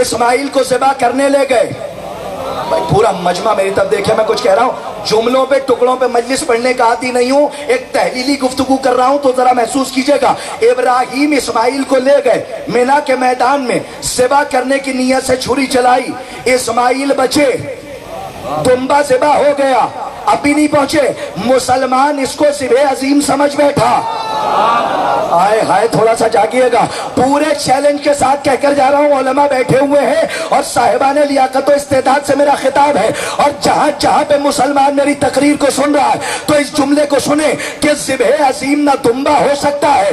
اسماعیل کو ذبح کرنے لے گئے. بھائی پورا مجمع میری طرف دیکھے, میں کچھ کہہ رہا ہوں, جملوں پہ ٹکڑوں پہ مجلس پڑھنے کا عادی نہیں ہوں, ایک تحلیلی گفتگو کر رہا ہوں تو ذرا محسوس کیجئے گا. ابراہیم اسماعیل کو لے گئے مینا کے میدان میں, ذبح کرنے کی نیت سے چھری چلائی, اسماعیل بچے, دمبا ذبح ہو گیا, ابھی نہیں پہنچے. مسلمان اس کو ذبح عظیم سمجھ بیٹھا. آئے ہائے تھوڑا سا جاگیے گا. پورے چیلنج کے ساتھ کہہ کر جا رہا ہوں, علماء بیٹھے ہوئے ہیں اور صاحبان لیاقت و استعداد سے میرا خطاب ہے, اور جہاں جہاں پہ مسلمان میری تقریر کو سن رہا ہے تو اس جملے کو سنیں کہ ذبح عظیم نہ دمبا ہو سکتا ہے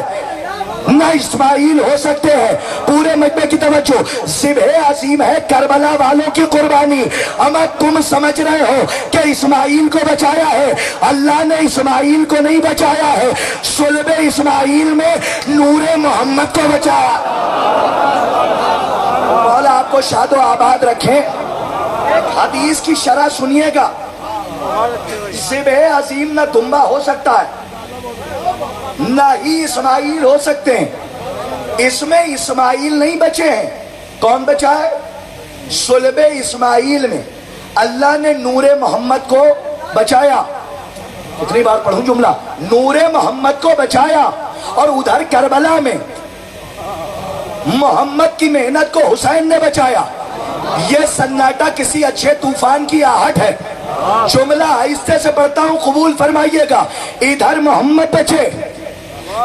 نہ اسماعیل ہو سکتے ہیں. پورے مجمع کی توجہ, ذبح عظیم ہے کربلا والوں کی قربانی. اما تم سمجھ رہے ہو کہ اسماعیل کو بچایا ہے؟ اللہ نے اسماعیل کو نہیں بچایا ہے, صلب اسماعیل میں نور محمد کو بچایا. مولا آپ کو شاد و آباد رکھیں. حدیث کی شرح سنیے گا, ذبح عظیم نہ دمبا ہو سکتا ہے نہ ہی اسماعیل ہو سکتے ہیں. اس میں اسماعیل نہیں بچے ہیں. کون بچا ہے؟ صلب اسماعیل میں اللہ نے نور محمد کو بچایا. اتنی بار پڑھوں جملہ, نور محمد کو بچایا. اور ادھر کربلا میں محمد کی محنت کو حسین نے بچایا. یہ سناٹا کسی اچھے طوفان کی آہٹ ہے. جملہ آہستہ سے پڑھتا ہوں, قبول فرمائیے گا. ادھر محمد بچے,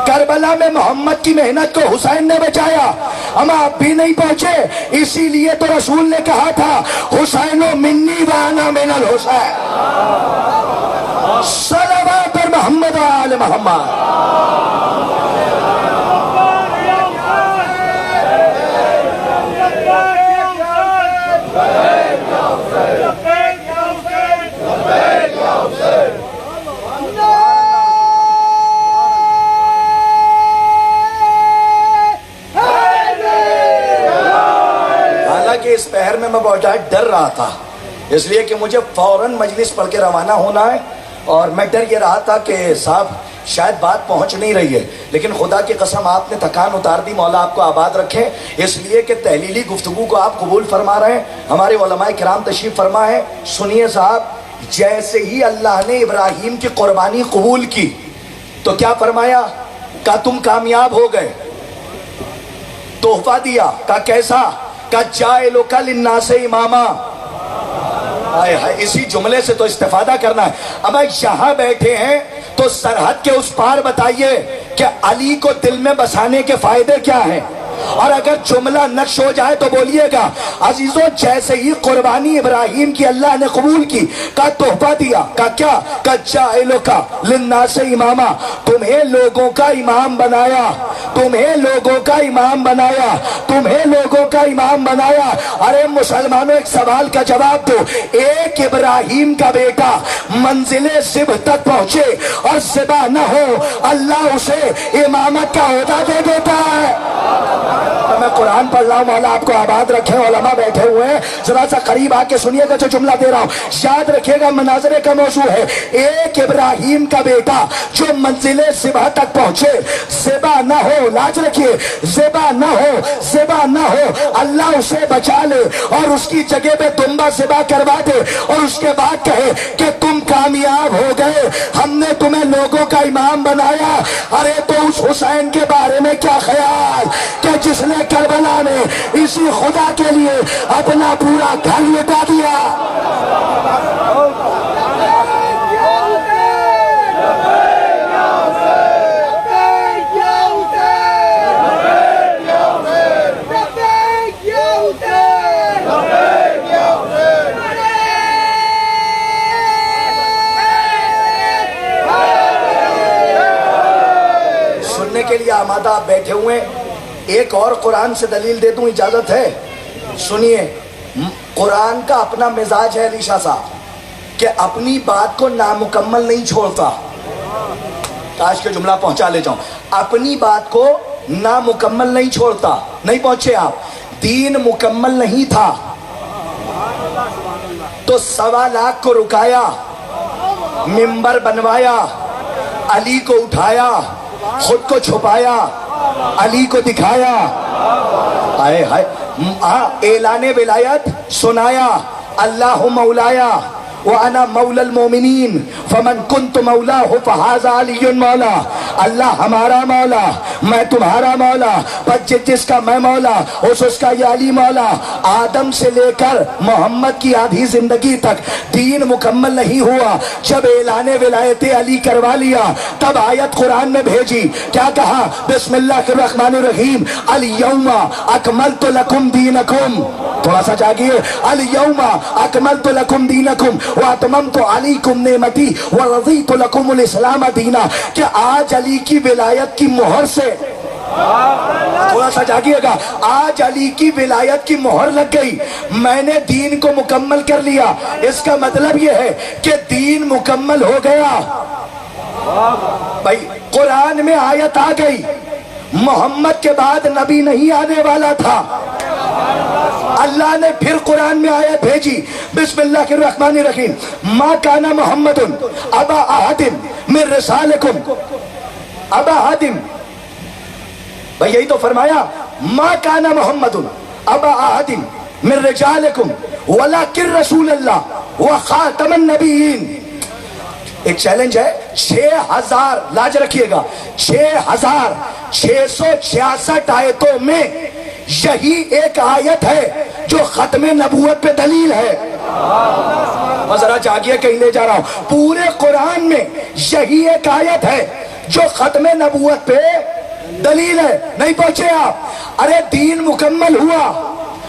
کربلا میں محمد کی محنت کو حسین نے بچایا. ہم آپ بھی نہیں پہنچے, اسی لیے تو رسول نے کہا تھا حسین منی وانا من الحسین. صلوات پر محمد و آل محمد. گویا کہ اس پہر میں بہت ڈر رہا تھا، اس لیے کہ مجھے فوراً مجلس پڑھ کے روانہ ہونا ہے، اور میں ڈر یہ رہا تھا کہ صاحب شاید بات پہنچ نہیں رہی ہے، لیکن خدا کی قسم آپ نے تھکان اتار دی، مولا آپ کو آباد رکھے، اس لیے کہ تحلیلی گفتگو کو آپ قبول فرما رہے ہیں۔ ہمارے علماء کرام تشریف فرما ہے۔ سنیے صاحب، جیسے ہی اللہ نے ابراہیم کی قربانی قبول کی تو کیا فرمایا؟ کہا تم کامیاب ہو گئے، تحفہ دیا۔ کہا کیسا؟ کہا جاعلک للناس اماما۔ اسی جملے سے تو استفادہ کرنا ہے۔ اب یہاں بیٹھے ہیں تو سرحد کے اس پار بتائیے کہ علی کو دل میں بسانے کے فائدے کیا ہیں، اور اگر جملہ نقش ہو جائے تو بولیے گا۔ عزیزوں، جیسے ہی قربانی ابراہیم کی اللہ نے قبول کی، کہا تحفہ دیا۔ کہا کیا؟ کہا جاعلک للناس اماما، تمہیں لوگوں کا امام بنایا، تمہیں لوگوں کا امام بنایا، تمہیں لوگوں کا امام بنایا۔ ارے مسلمانوں، ایک سوال کا جواب دو۔ ایک ابراہیم کا بیٹا منزل ذبح تک پہنچے اور ذبح نہ ہو، اللہ اسے امامت کا عہدہ دے دیتا ہے۔ میں قرآن پڑھ رہا ہوں، مولا آپ کو آباد رکھے۔ علماء بیٹھے ہوئے ہیں، ذرا سا قریب آ کے سنیے گا جو جملہ دے رہا ہوں، یاد رکھیے گا، مناظرے کا موضوع ہے۔ ایک ابراہیم کا بیٹا جو منزل ذبح تک پہنچے، ذبح نہ ہو، لاج رکھیے، ذبح نہ ہو، ذبح نہ ہو، اللہ اسے بچا لے اور اس کی جگہ پہ دمبا ذبح کروا دے، اور اس کے بعد کہے کہ تم کامیاب ہو گئے، ہم نے تمہیں لوگوں کا امام بنایا۔ ارے تو اس حسین کے بارے میں کیا خیال کہ جس نے کربلا میں اسی خدا کے لیے اپنا پورا گھر لٹا دیا۔ سننے کے لیے آمادہ آپ بیٹھے ہوئے، ایک اور قرآن سے دلیل دے دوں، اجازت ہے؟ سنیے، قرآن کا اپنا مزاج ہے علی شاہ صاحب کہ اپنی بات کو نامکمل نہیں چھوڑتا۔ کاش کے جملہ پہنچا لے جاؤں، اپنی بات کو نامکمل نہیں چھوڑتا۔ نہیں پہنچے آپ؟ دین مکمل نہیں تھا تو 1.25 لاکھ کو رکایا، منبر بنوایا، علی کو اٹھایا، خود کو چھپایا، علی کو دکھایا، آئے ہائے، اعلان ولایت سنایا، اللہ مولایا وَأَنَا مَوْلَى الْمُؤْمِنِينَ فَمَنْ كُنْتُ مَوْلَاهُ فَهَذَا عَلِيٌّ مَوْلَا۔ اللہ ہمارا مولا، میں تمہارا مولا، پر جس کا میں مولا اس کا یہ علی مولا۔ آدم سے لے کر محمد کی آدھی زندگی تک دین مکمل نہیں ہوا، جب اعلان ولایت علی کروا لیا تب آیت قرآن میں بھیجی، کیا کہا؟ بسم اللہ الرحمن الرحیم، الیوم اکملت لکم دینکم۔ تھوڑا سا جاگیے، الیوم اکملت لکم دینکم واتممت علیکم نعمتی ورضیت لکم الاسلام دینا، کہ آج علی کی ولایت کی مہر سے، تھوڑا سا جاگیے گا، آج علی کی ولایت کی مہر لگ گئی، میں نے دین کو مکمل کر لیا۔ اس کا مطلب یہ ہے کہ دین مکمل ہو گیا۔ بھائی قرآن میں آیت آ گئی، محمد کے بعد نبی نہیں آنے والا تھا، اللہ نے پھر قرآن میں آیت بھیجی، بسم اللہ الرحمن الرحیم، ما کان محمد ابا احد من رسالکم، ابا احد، بھئی یہی تو فرمایا، ما کان محمد ابا احد من رجالکم ولکن رسول اللہ وخاتم النبیین۔ ایک چیلنج ہے، 6000 لاج رکھیے گا، 6666 آیتوں میں یہی ایک آیت ہے جو ختم نبوت پہ دلیل ہے۔ میں ذرا جاگیے، کہیں لے جا رہا ہوں، پورے قرآن میں یہی ایک آیت ہے جو ختم نبوت پہ دلیل ہے۔ نہیں پہنچے آپ؟ ارے دین مکمل ہوا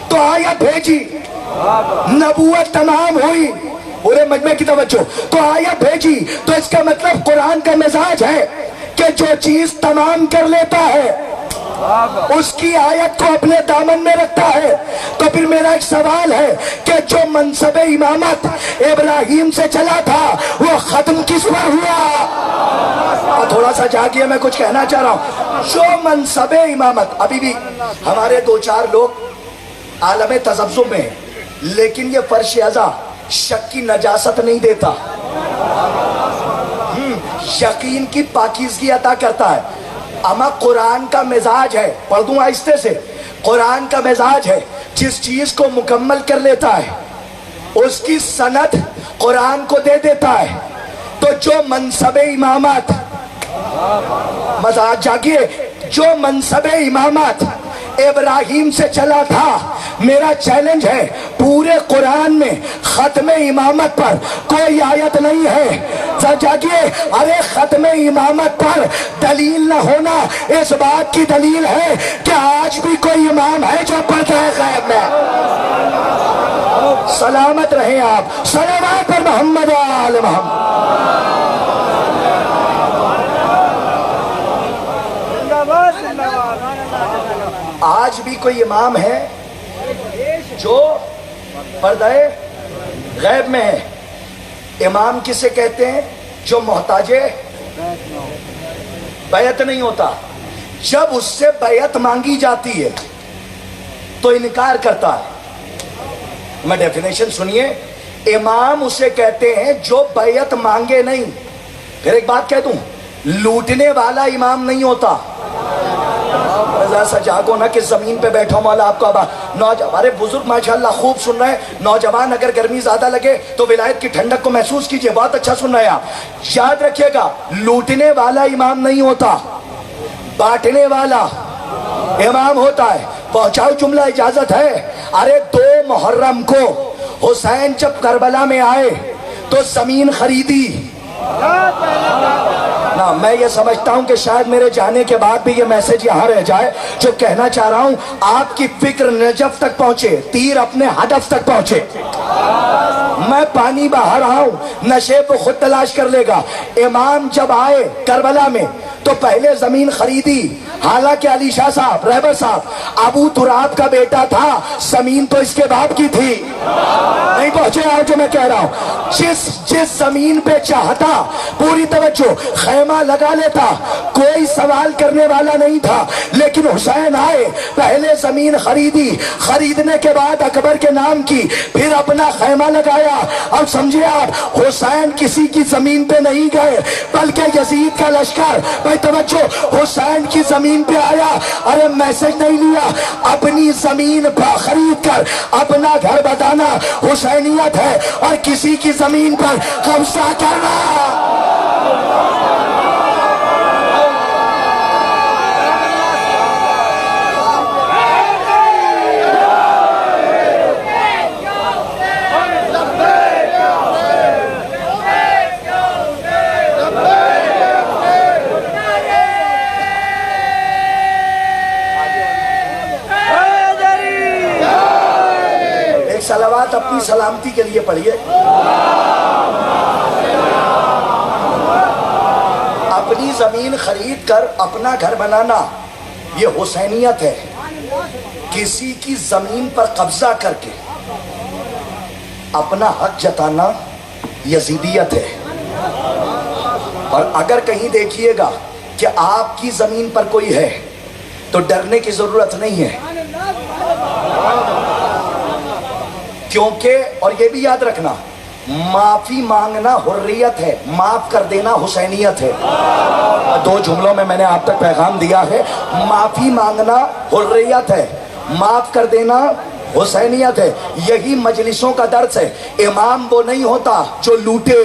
تو آیت بھیجی، نبوت تمام ہوئی، پورے مجمع کی توجہ، تو آیت بھیجی، تو اس کا مطلب قرآن کا مزاج ہے کہ جو چیز تمام کر لیتا ہے اس کی آیت کو اپنے دامن میں رکھتا ہے۔ تو پھر میرا ایک سوال ہے کہ جو منصب امامت ابراہیم سے چلا تھا وہ ختم کس پر ہوا؟ تھوڑا سا جاگیے، میں کچھ کہنا چاہ رہا ہوں۔ جو منصب امامت، ابھی بھی ہمارے 2-4 لوگ عالم تذبذب میں ہے، لیکن یہ فرش ازا شک کی نجاست نہیں دیتا، یقین کی پاکیزگی عطا کرتا ہے۔ اما قرآن کا مزاج ہے، پڑھ دوں آہستہ سے، قرآن کا مزاج ہے جس چیز کو مکمل کر لیتا ہے اس کی سند قرآن کو دے دیتا ہے۔ تو جو منصب امامت، مزاج جاگیے، جو منصب امامت ابراہیم سے چلا تھا، میرا چیلنج ہے پورے قرآن میں ختم امامت پر کوئی آیت نہیں ہے۔ جاگیے، ارے ختم امامت پر دلیل نہ ہونا اس بات کی دلیل ہے کہ آج بھی کوئی امام ہے جو پڑھتا ہے غیب میں۔ سلامت رہیں آپ، صلوات پر محمد و آل محمد۔ آج بھی کوئی امام ہے جو پردہ غیب میں ہے۔ امام کسے کہتے ہیں؟ جو محتاج بیعت نہیں ہوتا، جب اس سے بیعت مانگی جاتی ہے تو انکار کرتا ہے۔ میں ڈیفینیشن سنیے، امام اسے کہتے ہیں جو بیعت مانگے نہیں۔ پھر ایک بات کہہ دوں، لوٹنے والا امام نہیں ہوتا۔ ذرا سا جاگو نا کہ زمین پہ بیٹھا مولا آپ کو ہمارے بزرگ ماشاءاللہ خوب سن رہے ہیں۔ نوجوان اگر گرمی زیادہ لگے تو ولایت کی ٹھنڈک کو محسوس کیجئے، بہت اچھا سن رہے ہیں آپ۔ یاد رکھیے گا، لوٹنے والا امام نہیں ہوتا، بانٹنے والا امام ہوتا ہے۔ پہنچاؤ جملہ، اجازت ہے۔ ارے 2 محرم کو حسین جب کربلا میں آئے تو زمین خریدی نا۔ میں یہ سمجھتا ہوں کہ شاید میرے جانے کے بعد بھی یہ میسج یہاں رہ جائے۔ جو کہنا چاہ رہا ہوں، آپ کی فکر نجف تک پہنچے، تیر اپنے ہدف تک پہنچے۔ میں پانی بہا رہا ہوں، نشے کو خود تلاش کر لے گا۔ امام جب آئے کربلا میں تو پہلے زمین خریدی، حالانکہ علی شاہ صاحب، رہبر صاحب، ابو تراب کا بیٹا تھا، زمین تو اس کے باپ کی تھی۔ نہیں پہنچے آپ جو میں کہہ رہا ہوں؟ جس زمین پہ چاہتا، پوری توجہ، خیمہ لگا لیتا، کوئی سوال کرنے والا نہیں تھا۔ لیکن حسین آئے، پہلے زمین خریدی، خریدنے کے بعد اکبر کے نام کی، پھر اپنا خیمہ لگایا۔ اب سمجھے آپ، حسین کسی کی زمین پہ نہیں گئے بلکہ یزید کا لشکر، بھائی توجہ، حسین کی زمین پہ آیا۔ ارے میسج نہیں لیا، اپنی زمین خرید کر اپنا گھر بتانا حسینیت ہے، اور کسی کی زمین پر قبضہ کرنا۔ صلوات اپنی سلامتی کے لیے پڑھیے۔ اپنی زمین خرید کر اپنا گھر بنانا یہ حسینیت ہے، کسی کی زمین پر قبضہ کر کے اپنا حق جتانا یزیدیت ہے۔ اور اگر کہیں دیکھیے گا کہ آپ کی زمین پر کوئی ہے تو ڈرنے کی ضرورت نہیں ہے، کیونکہ، اور یہ بھی یاد رکھنا، معافی مانگنا حریت ہے، معاف کر دینا حسینیت ہے۔ 2 جملوں میں نے آپ تک پیغام دیا ہے، معافی مانگنا حریت ہے، معاف کر دینا حسینیت ہے۔ یہی مجلسوں کا درس ہے۔ امام وہ نہیں ہوتا جو لوٹے،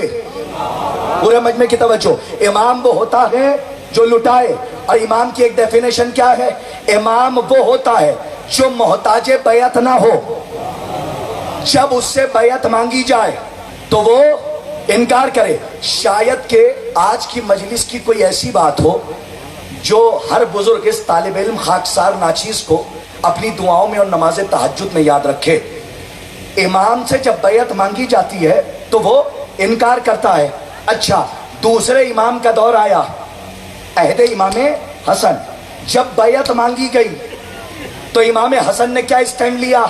پورے مجمع کی توجہ، امام وہ ہوتا ہے جو لٹائے۔ اور امام کی ایک ڈیفینیشن کیا ہے؟ امام وہ ہوتا ہے جو محتاج بیعت نہ ہو، جب اس سے بیعت مانگی جائے تو وہ انکار کرے۔ شاید کہ آج کی مجلس کی کوئی ایسی بات ہو جو ہر بزرگ اس طالب علم خاکسار ناچیز کو اپنی دعاؤں میں اور نماز تہجد میں یاد رکھے۔ امام سے جب بیعت مانگی جاتی ہے تو وہ انکار کرتا ہے۔ اچھا، دوسرے امام کا دور آیا، عہد امام حسن، جب بیعت مانگی گئی تو امام حسن نے کیا اسٹینڈ لیا؟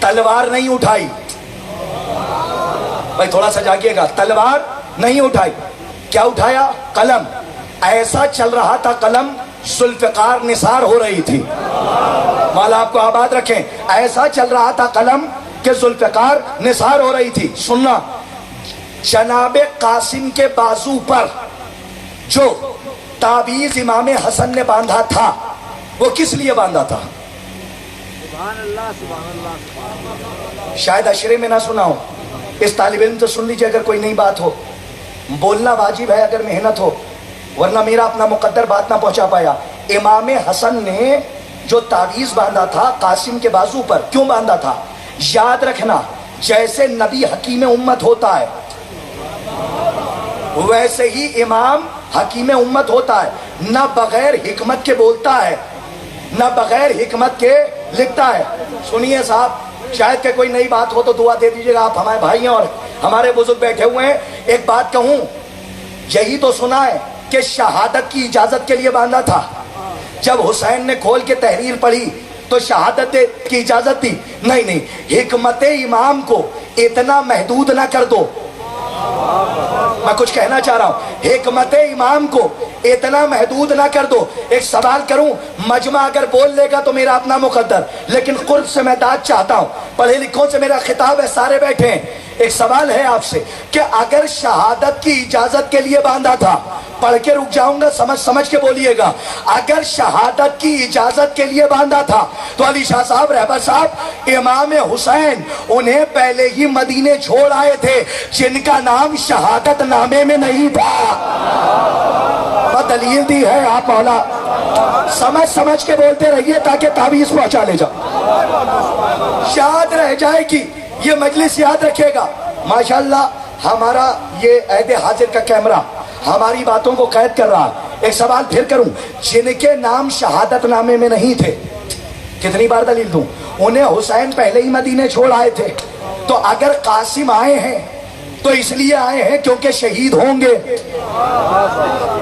تلوار نہیں اٹھائی۔ بھائی تھوڑا سا جاگیے گا، تلوار نہیں اٹھائی، کیا اٹھایا؟ قلم۔ ایسا چل رہا تھا قلم ذوالفقار نثار ہو رہی تھی. مولا آپ کو آباد رکھیں. ایسا چل رہا تھا قلم کہ ذوالفقار نثار ہو رہی تھی. سننا، جناب قاسم کے بازو پر جو تعویذ امام حسن نے باندھا تھا وہ کس لیے باندھا تھا؟ شاید اشرے میں نہ سنا ہو. اس طالب علم تو سن لیجئے اگر کوئی نئی بات ہو. بولنا واجب ہے اگر محنت ہو، ورنہ میرا اپنا مقدر بات نہ پہنچا پایا. امام حسن نے جو تعویذ باندھا تھا قاسم کے بازو پر، کیوں باندھا تھا؟ یاد رکھنا، جیسے نبی حکیم امت ہوتا ہے ویسے ہی امام حکیم امت ہوتا ہے. نہ بغیر حکمت کے بولتا ہے، نہ بغیر حکمت کے لکھتا ہے. سنیے صاحب، شاید کہ کوئی نئی بات ہو تو دعا دے دیجیے گا. آپ ہمارے بھائی ہیں اور ہمارے بزرگ بیٹھے ہوئے ہیں. ایک بات کہوں، یہی تو سنا ہے کہ شہادت کی اجازت کے لیے باندھا تھا. جب حسین نے کھول کے تحریر پڑھی تو شہادت کی اجازت دی. نہیں، حکمت امام کو اتنا محدود نہ کر دو. میں کچھ کہنا چاہ رہا ہوں، حکمت امام کو اتنا محدود نہ کر دو. ایک سوال کروں، مجمع اگر بول لے گا تو میرا اپنا مقدر، لیکن قرب سے میں داد چاہتا ہوں. پڑھے لکھوں سے میرا خطاب ہے، سارے بیٹھے ہیں. ایک سوال ہے آپ سے کہ اگر شہادت کی اجازت کے لیے باندھا تھا، پڑھ کے رک جاؤں گا، سمجھ کے بولیے گا. اگر شہادت کی اجازت کے لیے باندھا تھا تو علی شاہ صاحب، رہبر صاحب، امام حسین انہیں پہلے ہی مدینے چھوڑ آئے تھے جن کا نام شہادت نامے میں نہیں تھا. دلیل دی ہے آپ مولا. سمجھ کے بولتے رہیے تاکہ تعویذ پہنچا لے جاؤ. یاد رہ جائے گی، یہ مجلس یاد رکھے گا. ماشاءاللہ ہمارا یہ عہد حاضر کا کیمرہ ہماری باتوں کو قید کر رہا. ایک سوال پھر کروں، جن کے نام شہادت نامے میں نہیں تھے، کتنی بار دلیل دوں؟ انہیں حسین پہلے ہی مدینے چھوڑ آئے تھے. تو اگر قاسم آئے ہیں تو اس لیے آئے ہیں کیونکہ شہید ہوں گے.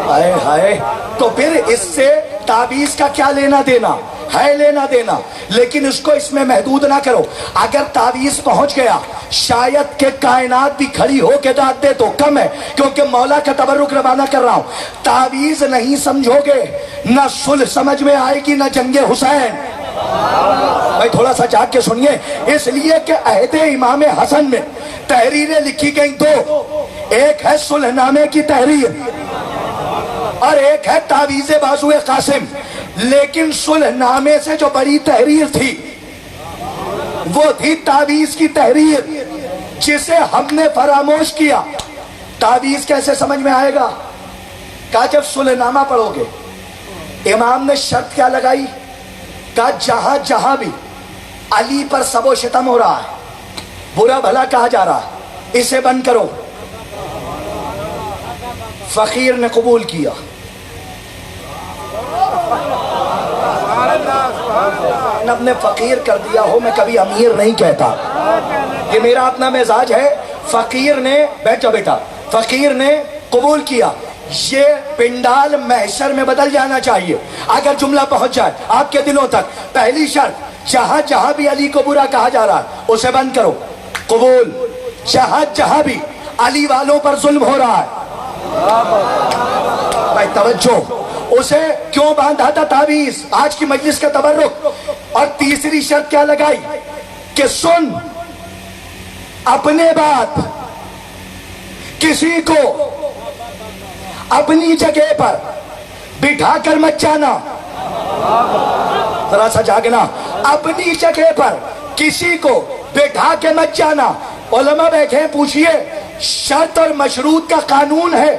ہائے ہائے، تو پھر اس سے تعویذ کا کیا لینا دینا ہے؟ لینا دینا، لیکن اس کو اس میں محدود نہ کرو. اگر تعویذ پہنچ گیا، شاید کہ کائنات بھی کھڑی ہو کے داد دے تو کم ہے، کیونکہ مولا کا تبرک روانہ کر رہا ہوں. تعویذ نہیں سمجھو گے، نہ صلح سمجھ میں آئے گی، نہ جنگ حسین. بھائی تھوڑا سا جاگ کے سنیے. اس لیے کہ عہد امام حسن میں تحریریں لکھی گئیں دو، ایک ہے صلح نامے کی تحریر اور ایک ہے تعویذ بازو قاسم. لیکن صلح نامے سے جو بڑی تحریر تھی وہ تھی تعویذ کی تحریر، جسے ہم نے فراموش کیا. تعویذ کیسے سمجھ میں آئے گا؟ کہا جب صلح نامہ پڑھو گے، امام نے شرط کیا لگائی؟ کہا جہاں جہاں بھی علی پر سب و شتم ہو رہا ہے، برا بھلا کہا جا رہا ہے، اسے بند کرو. فقیر نے قبول کیا. اپنے فقیر کر دیا ہو، میں کبھی امیر نہیں کہتا، یہ میرا اپنا مزاج ہے. فقیر نے، بیٹھ جاؤ بیٹا، فقیر نے قبول کیا. یہ پنڈال محشر میں بدل جانا چاہیے اگر جملہ پہنچ جائے آپ کے دلوں تک. پہلی شرط، جہاں جہاں بھی علی کو برا کہا جا رہا ہے اسے بند کرو. قبول. جہاں جہاں بھی علی والوں پر ظلم ہو رہا ہے، بھائی توجہ، اسے کیوں باندھا تھا تعویذ؟ آج کی مجلس کا تبرک. اور تیسری شرط کیا لگائی کہ سن، اپنے بعد کسی کو اپنی جگہ پر بٹھا کر مت جانا. ذرا سا جاگنا، اپنی جگہ پر کسی کو بٹھا کے مت جانا. علماء بیٹھے ہیں، پوچھئے، شرط اور مشروط کا قانون ہے.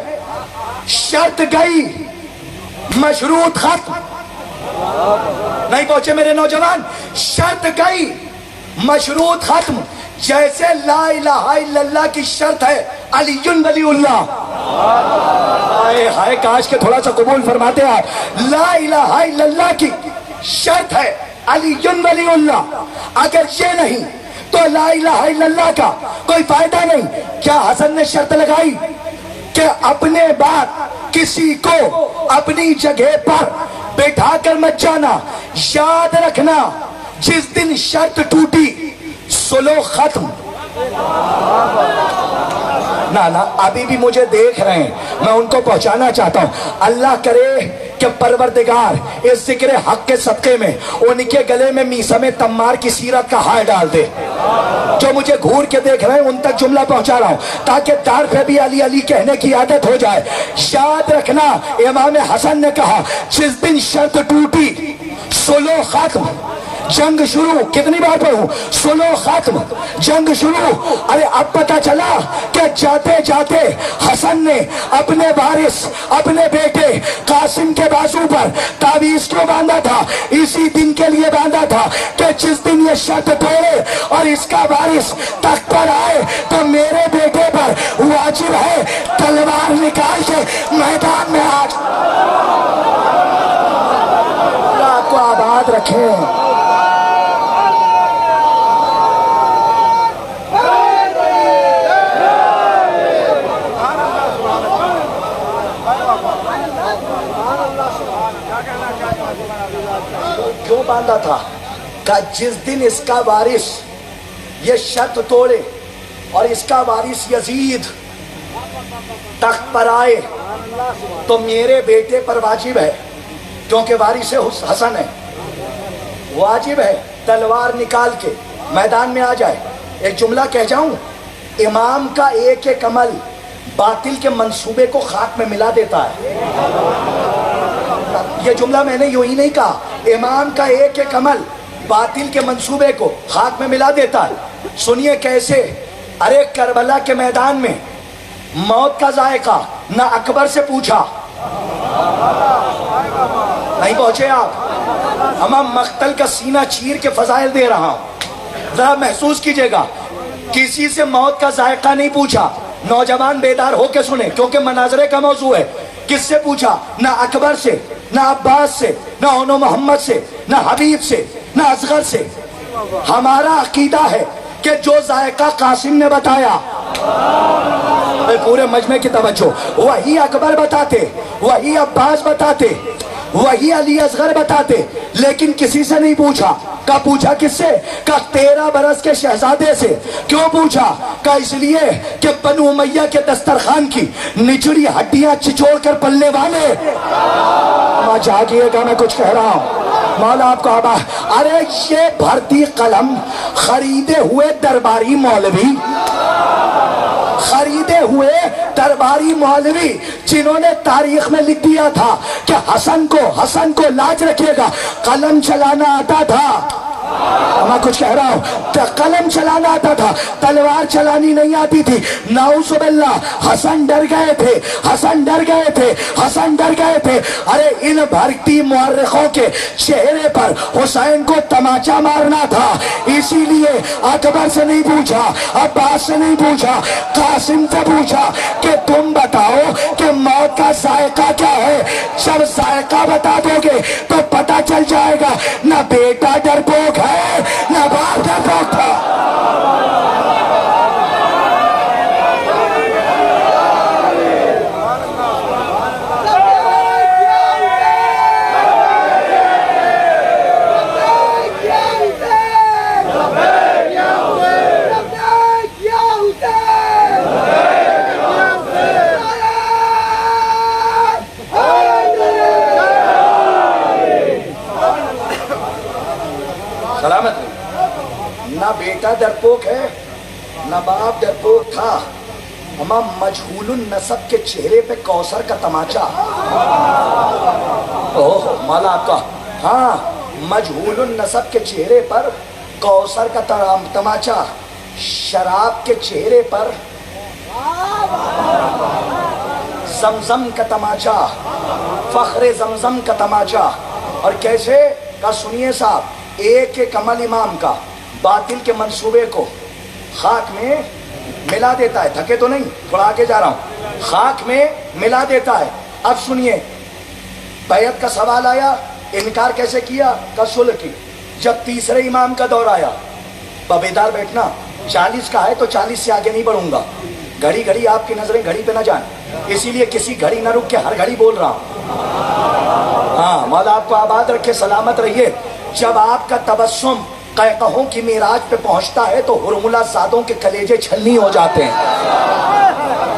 شرط گئی، مشروط ختم. نہیں پہنچے میرے نوجوان؟ شرط گئی، مشروط ختم. جیسے لا الہ الا اللہ کی شرط ہے علی ولی اللہ. ہائے ہائے، کاش کہ تھوڑا سا قبول فرماتے آپ. لا الہ الا اللہ کی شرط ہے علی ولی اللہ. اگر یہ نہیں تو لا الہ الا اللہ کا کوئی فائدہ نہیں. کیا حسن نے شرط لگائی کہ اپنے بعد کسی کو اپنی جگہ پر بٹھا کر مت جانا؟ یاد رکھنا، جس دن شرط ٹوٹی سلو ختم. نا ابھی بھی مجھے دیکھ رہے ہیں، میں ان کو پہنچانا چاہتا ہوں. اللہ کرے کہ پروردگار اس ذکر حق کے صدقے میں ان کے گلے میں میسم تمار کی سیرت کا ہار ڈال دے. جو مجھے گھور کے دیکھ رہے ہیں ان تک جملہ پہنچا رہا ہوں تاکہ دار پہ بھی علی علی کہنے کی عادت ہو جائے. یاد رکھنا امام حسن نے کہا جس دن شرط ٹوٹی سلو ختم جنگ شروع. کتنی بار پڑھوں؟ سلو ختم جنگ شروع. ارے اب پتا چلا کہ جاتے جاتے حسن نے اپنے وارث اپنے بیٹے قاسم کے بازو پر تعویذ کیوں باندھا تھا؟ اسی دن کے لیے باندھا تھا کہ جس دن یہ شرط توڑے اور اس کا وارث تخت پر آئے تو میرے بیٹے پر واجب ہے تلوار نکال کے میدان میں آ. اللہ کو آباد رکھے. کیوں باندھا تھا؟ کہ جس دن اس کا وارث یہ شرط توڑے اور اس کا وارث یزید تخت پر آئے تو میرے بیٹے پر واجب ہے، کیونکہ وارث حسن ہے، واجب ہے تلوار نکال کے میدان میں آ جائے. ایک جملہ کہہ جاؤں، امام کا ایک ایک عمل باطل کے منصوبے کو خاک میں ملا دیتا ہے. یہ جملہ میں نے یوں ہی نہیں کہا، امام کا ایک ایک عمل باطل کے منصوبے کو خاک میں ملا دیتا ہے. سنیے کیسے. ارے کربلا کے میدان میں موت کا ذائقہ نہ اکبر سے پوچھا، نہیں پہنچے آپ. ہم مقتل کا سینہ چیر کے فضائل دے رہا ہوں، ذرا محسوس کیجئے گا. کسی سے موت کا ذائقہ نہیں پوچھا. نوجوان بیدار ہو کے سنیں کیونکہ مناظرے کا موضوع ہے. کس سے پوچھا؟ نہ اکبر سے، نہ عباس سے، نہ اونو محمد سے، نہ حبیب سے، نہ اصغر سے. ہمارا عقیدہ ہے کہ جو ذائقہ قاسم نے بتایا، پورے مجمع کی توجہ، وہی اکبر بتاتے، وہی عباس بتاتے، وہی علی اصغر بتاتے، لیکن کسی سے نہیں پوچھا. کا پوچھا کس سے؟ کا 13 برس کے شہزادے سے. کیوں پوچھا؟ کا اس لیے کہ بنو امیہ کے دسترخوان کی نچڑی ہڈیاں چچوڑ کر پلنے والے. ماں جاگیے گا، میں کچھ کہہ رہا ہوں، مولا آپ کو آبا. ارے یہ بھرتی قلم خریدے ہوئے درباری مولوی، خریدے ہوئے درباری مولوی جنہوں نے تاریخ میں لکھ دیا تھا کہ حسن کو لاج رکھے گا، قلم چلانا آتا تھا. میں کچھ کہہ رہا ہوں، قلم چلانا آتا تھا، تلوار چلانی نہیں آتی تھی. نعوذ باللہ. حسن ڈر گئے تھے، حسن ڈر گئے تھے، حسن ڈر گئے تھے. ارے ان بھرتی مورخوں کے چہرے پر حسین کو تماچا مارنا تھا، اسی لیے اکبر سے نہیں پوچھا، عباس سے نہیں پوچھا، قاسم سے پوچھا کہ تم بتاؤ کہ موت کا ذائقہ کیا ہے. جب ذائقہ بتا دو گے تو پتہ چل جائے گا نہ بیٹا ڈرپوک ہے نہ باپ ڈرپوک تھا. نہ بیٹا ڈرپوک ہے نہ باپ ڈرپوک تھا. اما مجہول النسب کے چہرے پہ کوثر کا تماچا. اوہ مولا آپ کا. ہاں، مجہول النسب کے چہرے پر کوثر کا تماچا، شراب کے چہرے پر زمزم کا تماچا، فخر زمزم کا تماچا. اور کیسے کا سنیے صاحب. ایک ایک عمل امام کا باطل کے منصوبے کو خاک میں ملا دیتا ہے. تھکے تو نہیں، تھوڑا آگے جا رہا ہوں. خاک میں ملا دیتا ہے. اب سنیے، بیعت کا سوال آیا، انکار کیسے کیا؟ کا صلح کی. جب تیسرے امام کا دور آیا، بیدار بیٹھنا، 40 کا ہے تو 40 سے آگے نہیں بڑھوں گا. گھڑی گھڑی آپ کی نظریں گھڑی پہ نہ جائیں، اسی لیے کسی گھڑی نہ رک کے ہر گھڑی بول رہا ہوں. ہاں، مولا آپ کو آباد رکھے، سلامت رہیے. جب آپ کا تبسم قہقہوں کی معراج پہ پہنچتا ہے تو ہرملہ زادوں کے کلیجے چھلنی ہو جاتے ہیں.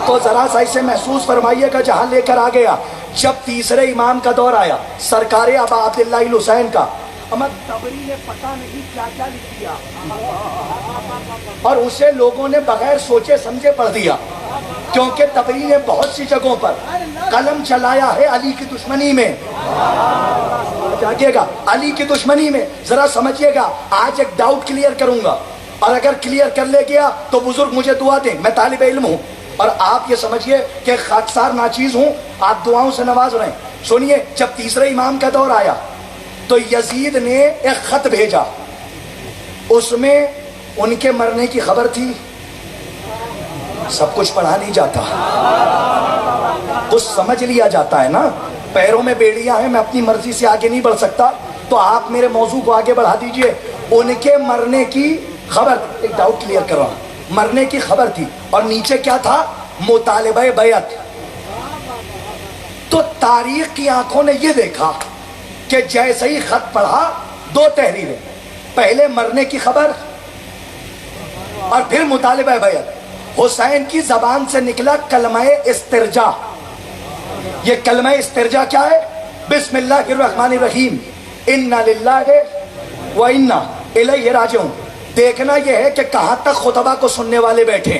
تو ذرا سا اسے محسوس فرمائیے گا جہاں لے کر آ گیا. جب تیسرے امام کا دور آیا سرکار ابا عبداللہ الحسین کا، احمد تبری نے پتہ نہیں کیا کیا لکھ دیا اور اسے لوگوں نے بغیر سوچے سمجھے پڑھ دیا، کیونکہ تبری نے بہت سی جگہوں پر قلم چلایا ہے علی کی دشمنی میں۔ جاگیے گا، علی کی دشمنی میں، ذرا سمجھیے گا۔ آج ایک ڈاؤٹ کلیئر کروں گا، اور اگر کلیئر کر لے گیا تو بزرگ مجھے دعا دیں، میں طالب علم ہوں اور آپ یہ سمجھیے کہ خاکسار ناچیز ہوں، آپ دعاؤں سے نواز رہے ہیں۔ سنیے، جب تیسرے امام کا دور آیا تو یزید نے ایک خط بھیجا، اس میں ان کے مرنے کی خبر تھی۔ سب کچھ پڑھا نہیں جاتا، کچھ سمجھ لیا جاتا ہے نا۔ پیروں میں بیڑیاں ہیں، میں اپنی مرضی سے آگے نہیں بڑھ سکتا، تو آپ میرے موضوع کو آگے بڑھا دیجئے۔ ان کے مرنے کی خبر، ایک ڈاؤٹ کلیئر کر رہا ہوں، مرنے کی خبر تھی، اور نیچے کیا تھا؟ مطالبہ بیعت۔ تو تاریخ کی آنکھوں نے یہ دیکھا کہ جیسے ہی خط پڑھا، دو تحریریں، پہلے مرنے کی خبر اور پھر مطالبہ بیعت۔ حسین کی زبان سے نکلا کلمہ استرجا۔ یہ کلمہ استرجا کیا ہے؟ بسم اللہ الرحمن الرحیم، انا للہ و انا الیہ راجعون۔ دیکھنا یہ ہے کہ کہاں تک خطبہ کو سننے والے بیٹھے۔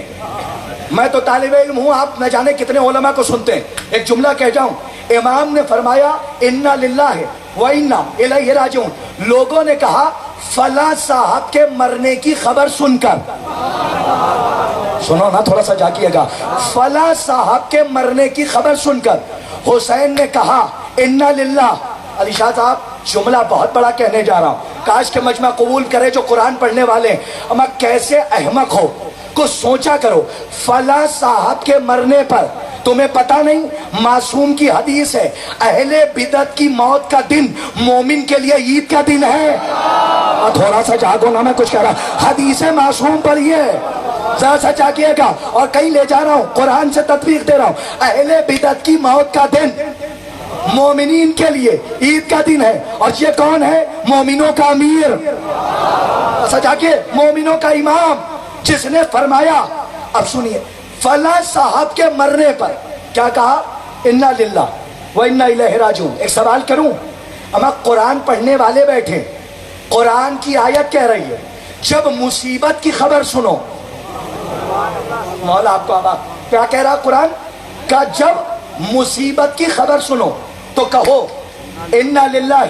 میں تو طالب علم ہوں، آپ نہ جانے کتنے علماء کو سنتے ہیں۔ ایک جملہ کہہ جاؤں، امام نے فرمایا انا للہ و انا الیہ راجعون۔ لوگوں نے کہا فلاں صاحب کے مرنے کی خبر سن کر، سنو نا تھوڑا سا جاگیے گا، فلاں صاحب کے مرنے کی خبر سن کر حسین نے کہا انا للہ۔ علی شاہ صاحب جملہ بہت بڑا کہنے جا رہا ہوں، کاش کہ مجمع قبول کرے جو قرآن پڑھنے والے ہیں، اما کیسے احمق ہو، کچھ سوچا کرو۔ فلاں صاحب کے مرنے پر تمہیں پتہ نہیں، معصوم کی حدیث ہے، اہل بدعت کی موت کا دن مومن کے لیے عید کا دن ہے۔ تھوڑا سا جاگو نا، میں کچھ کہہ رہا، حدیث معصوم پڑھیے، ذرا سا جاگیے گا، اور کہیں لے جا رہا ہوں، قرآن سے تطبیق دے رہا ہوں۔ اہل بدعت کی موت کا دن مومنین کے لیے عید کا دن ہے، اور یہ کون ہے؟ مومنوں کا امیر، سجا کے مومنوں کا امام، جس نے فرمایا، اب سنیے، فلاں صاحب کے مرنے پر کیا کہا؟ انا للہ و انا الیہ راجعون۔ ایک سوال کروں، اما قرآن پڑھنے والے بیٹھے، قرآن کی آیت کہہ رہی ہے جب مصیبت کی خبر سنو، مولا آپ کو آباد کیا کہہ رہا قرآن کا؟ جب مصیبت کی خبر سنو تو کہو انا للہ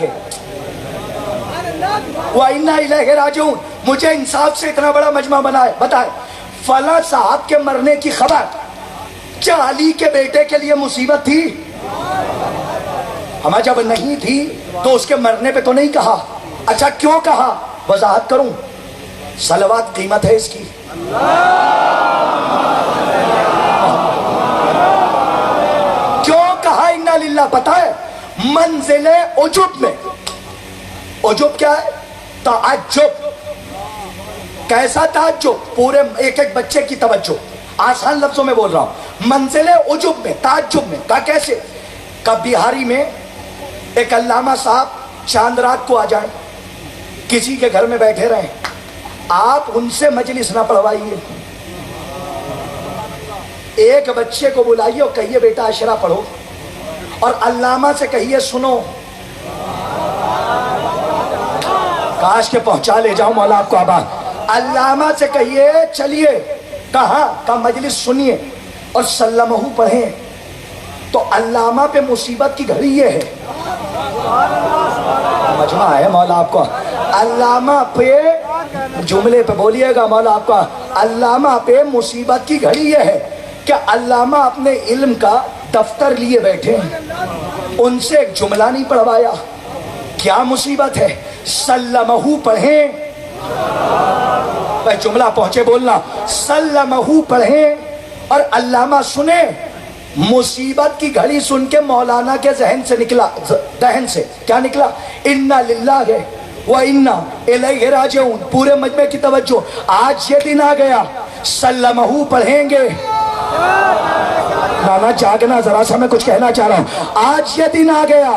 و انا الیہ راجعون۔ مجھے انصاف سے اتنا بڑا مجمع بنائے، بتائے فلاں صاحب کے مرنے کی خبر کیا علی کے بیٹے کے لیے مصیبت تھی؟ ہمیں جب نہیں تھی تو اس کے مرنے پہ تو نہیں کہا۔ اچھا کیوں کہا؟ وضاحت کروں، صلوات قیمت ہے اس کی۔ کیوں کہا انا للہ؟ پتہ ہے، منزل عجب میں، عجب کیا ہے؟ تعجب۔ کیسا تعجب؟ پورے ایک ایک بچے کی توجہ، آسان لفظوں میں بول رہا ہوں، منزل عجب میں، تعجب میں۔ کہا کیسے؟ کہ بہاری میں ایک علامہ صاحب چاند رات کو آ جائیں، کسی کے گھر میں بیٹھے رہیں، آپ ان سے مجلس نہ پڑھوائیے، ایک بچے کو بلائیے اور کہیے بیٹا اشرا پڑھو، اور علامہ سے کہیے سنو۔ کاش کے پہنچا لے جاؤں مولا آپ کو آباد۔ علامہ سے کہیے چلیے، کہاں کا مجلس سنیے اور سلمہ پڑھیں، تو علامہ پہ مصیبت کی گھڑی یہ ہے، مجمع ہے مولا آپ کو، علامہ پہ جملے پہ بولیے گا مولا آپ کا، علامہ پہ مصیبت کی گھڑی یہ ہے کہ علامہ اپنے علم کا دفتر لیے بیٹھے ہیں، ان سے ایک جملہ نہیں پڑھوایا۔ کیا مصیبت ہے؟ سلمہ پڑھیں، جملہ پہنچے بولنا، سلمہ پڑھیں اور علامہ سنیں۔ مصیبت کی گھڑی سن کے مولانا کے ذہن سے نکلا، دہن سے کیا نکلا؟ انا للہ و انا الیہ راجعون۔ پورے مجمع کی توجہ، آج یہ دن آ گیا، سلمہ پڑھیں گے۔ نانا جاگنا، ذرا سا میں کچھ کہنا چاہ رہا ہوں، آج یہ دن آ گیا،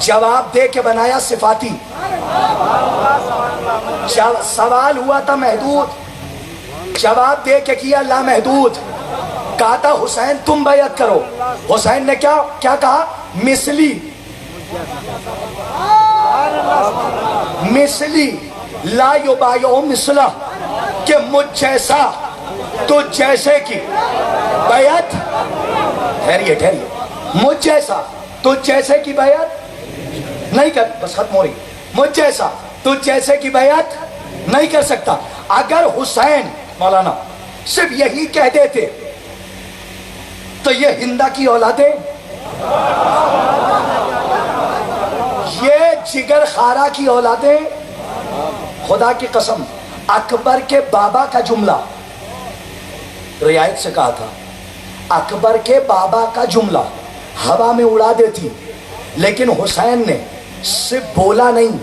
جواب دے کے بنایا صفاتی. سوال ہوا تھا محدود، جواب دے کے کیا لامحدود. کہا تھا حسین تم بیعت کرو، حسین نے کیا کہا؟ مثلی مثلی لا یبایع مثلہ، کہ مجھ جیسا تو جیسے کی بیعت. ٹھہریے، مجھ جیسا تو جیسے کی بیعت نہیں کر، بس ختم ہو رہی. مجھ جیسا تو جیسے کی بیعت نہیں کر سکتا. اگر حسین مولانا صرف یہی کہہ دیتے تو یہ ہندا کی اولادیں، یہ جگر خارا کی اولادیں، خدا کی قسم اکبر کے بابا کا جملہ رعایت سے کہا تھا، اکبر کے بابا کا جملہ ہوا میں اڑا دیتی، لیکن حسین نے صرف بولا نہیں،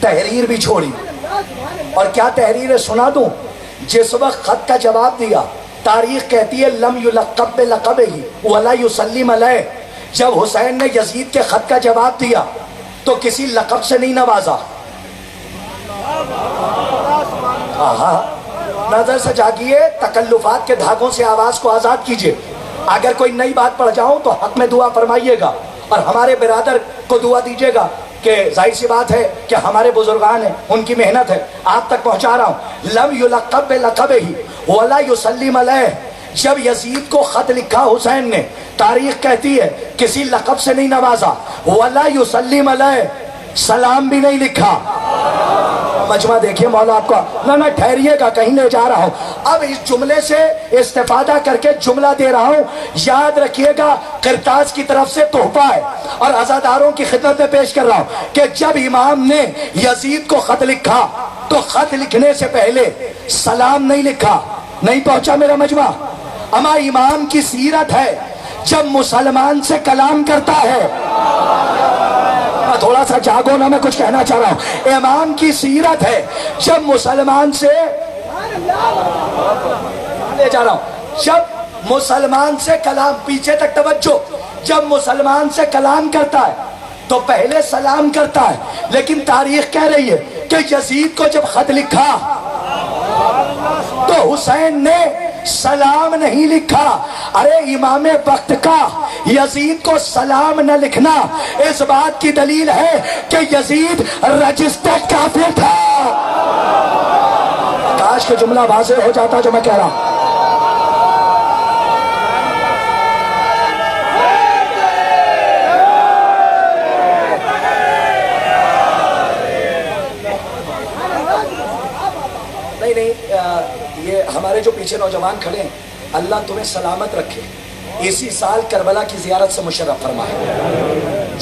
تحریر بھی چھوڑی. اور کیا تحریر ہے سنا دوں؟ جس وقت خط کا جواب دیا، تاریخ کہتی ہے لم یلقب بلقبہ ولا یسلم علیہ. جب حسین نے یزید کے خط کا جواب دیا تو کسی لقب سے نہیں نوازا. نظر سے جاگیے، تکلفات کے دھاگوں سے آواز کو آزاد کیجئے. اگر کوئی نئی بات پڑھ جاؤں تو حق میں دعا فرمائیے گا، اور ہمارے برادر کو دعا دیجئے گا کہ ظاہر سی بات ہے کہ ہمارے بزرگان ہیں، ان کی محنت ہے، آپ تک پہنچا رہا ہوں. لم یلقب بلقبہ ولا یسلم علیہ. جب یزید کو خط لکھا حسین نے، تاریخ کہتی ہے کسی لقب سے نہیں نوازا. ولا یسلم علیہ، سلام بھی نہیں لکھا. مجمع دیکھیے مولا آپ کا، نہ ٹھہریے گا، کہیں لے جا رہا ہوں. اب اس جملے سے استفادہ کر کے جملہ دے رہا ہوں، یاد رکھیے گا قرطاس کی طرف سے تحفہ ہے، اور عزاداروں کی خدمت میں پیش کر رہا ہوں کہ جب امام نے یزید کو خط لکھا تو خط لکھنے سے پہلے سلام نہیں لکھا. نہیں پہنچا میرا مجمع؟ اما امام کی سیرت ہے جب مسلمان سے کلام کرتا ہے، تھوڑا سا جاگو نا، میں کچھ کہنا چاہ رہا ہوں. امام کی سیرت ہے جب مسلمان سے لے جا رہا ہوں، جب مسلمان سے کلام، پیچھے تک توجہ، جب مسلمان سے کلام کرتا ہے تو پہلے سلام کرتا ہے. لیکن تاریخ کہہ رہی ہے کہ یزید کو جب خط لکھا تو حسین نے سلام نہیں لکھا. ارے امام وقت کا یزید کو سلام نہ لکھنا اس بات کی دلیل ہے کہ یزید رجسٹرڈ کافر تھا. کاش کہ جملہ واضح ہو جاتا جو میں کہہ رہا ہوں. یہ ہمارے جو پیچھے نوجوان کھڑے ہیں، اللہ تمہیں سلامت رکھے، اسی سال کربلا کی زیارت سے مشرف فرمائے.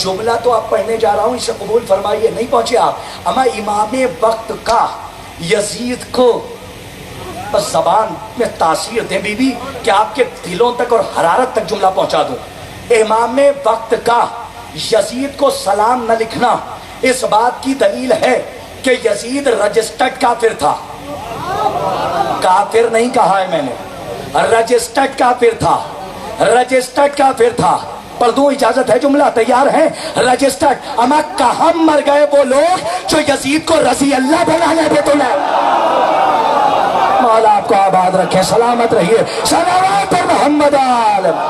جملہ تو آپ پڑھنے جا رہا ہوں، اسے قبول فرمائیے. نہیں پہنچے آپ؟ اما امام وقت کا یزید کو بس زبان میں تاثیر دیں بی بی کہ آپ کے دلوں تک اور حرارت تک جملہ پہنچا دوں. امام وقت کا یزید کو سلام نہ لکھنا اس بات کی دلیل ہے کہ یزید رجسٹرڈ کافر تھا. کافر نہیں کہا ہے میں نے، رجسٹرڈ کافر تھا، رجسٹرڈ کافر تھا. پڑھ دوں؟ اجازت ہے؟ جملہ تیار ہے؟ رجسٹرڈ. اما کہاں مر گئے وہ لوگ جو یزید کو رضی اللہ بنانے پہ تلے. مولا آپ کو آباد رکھے، سلامت رہیے. صلوات محمد عالم.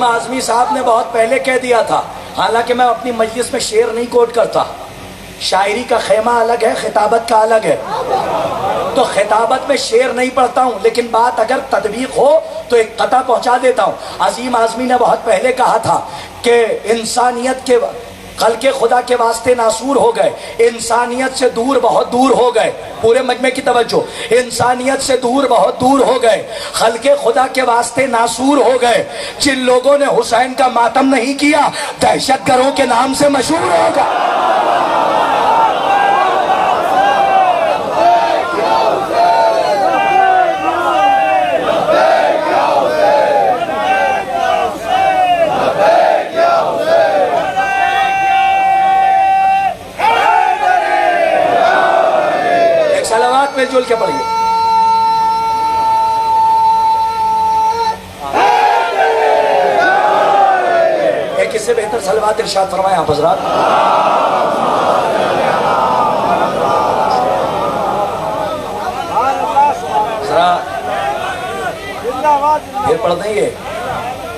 آزمی صاحب نے بہت پہلے کہہ دیا تھا، حالانکہ میں اپنی مجلس میں شعر نہیں کوٹ کرتا. شاعری کا خیمہ الگ ہے، خطابت کا الگ ہے. تو خطابت میں شعر نہیں پڑھتا ہوں، لیکن بات اگر تطبیق ہو تو ایک قطع پہنچا دیتا ہوں. عظیم اعظمی نے بہت پہلے کہا تھا کہ انسانیت کے خلق خدا کے واسطے ناسور ہو گئے، انسانیت سے دور، بہت دور ہو گئے. پورے مجمع کی توجہ، انسانیت سے دور، بہت دور ہو گئے، خلق خدا کے واسطے ناسور ہو گئے. جن لوگوں نے حسین کا ماتم نہیں کیا دہشت گردوں کے نام سے مشہور ہوگا. مل جل کے پڑھیے. ایک اس سے بہتر صلوات ارشاد فرمائیں آپ حضرات. ذرا پھر پڑھ دیں گے.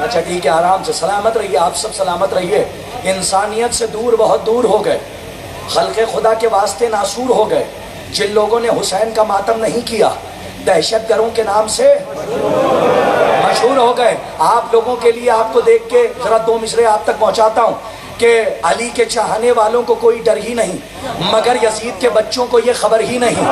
اچھا ٹھیک ہے, آرام سے. سلامت رہیے, آپ سب سلامت رہیے. انسانیت سے دور, بہت دور ہو گئے, خلق خدا کے واسطے ناسور ہو گئے. جن لوگوں نے حسین کا ماتم نہیں کیا, دہشت گروں کے نام سے مشہور ہو گئے. آپ لوگوں کے لیے, آپ کو دیکھ کے ذرا دو مصرے آپ تک پہنچاتا ہوں کہ علی کے چاہنے والوں کو کوئی ڈر ہی نہیں, مگر یزید کے بچوں کو یہ خبر ہی نہیں.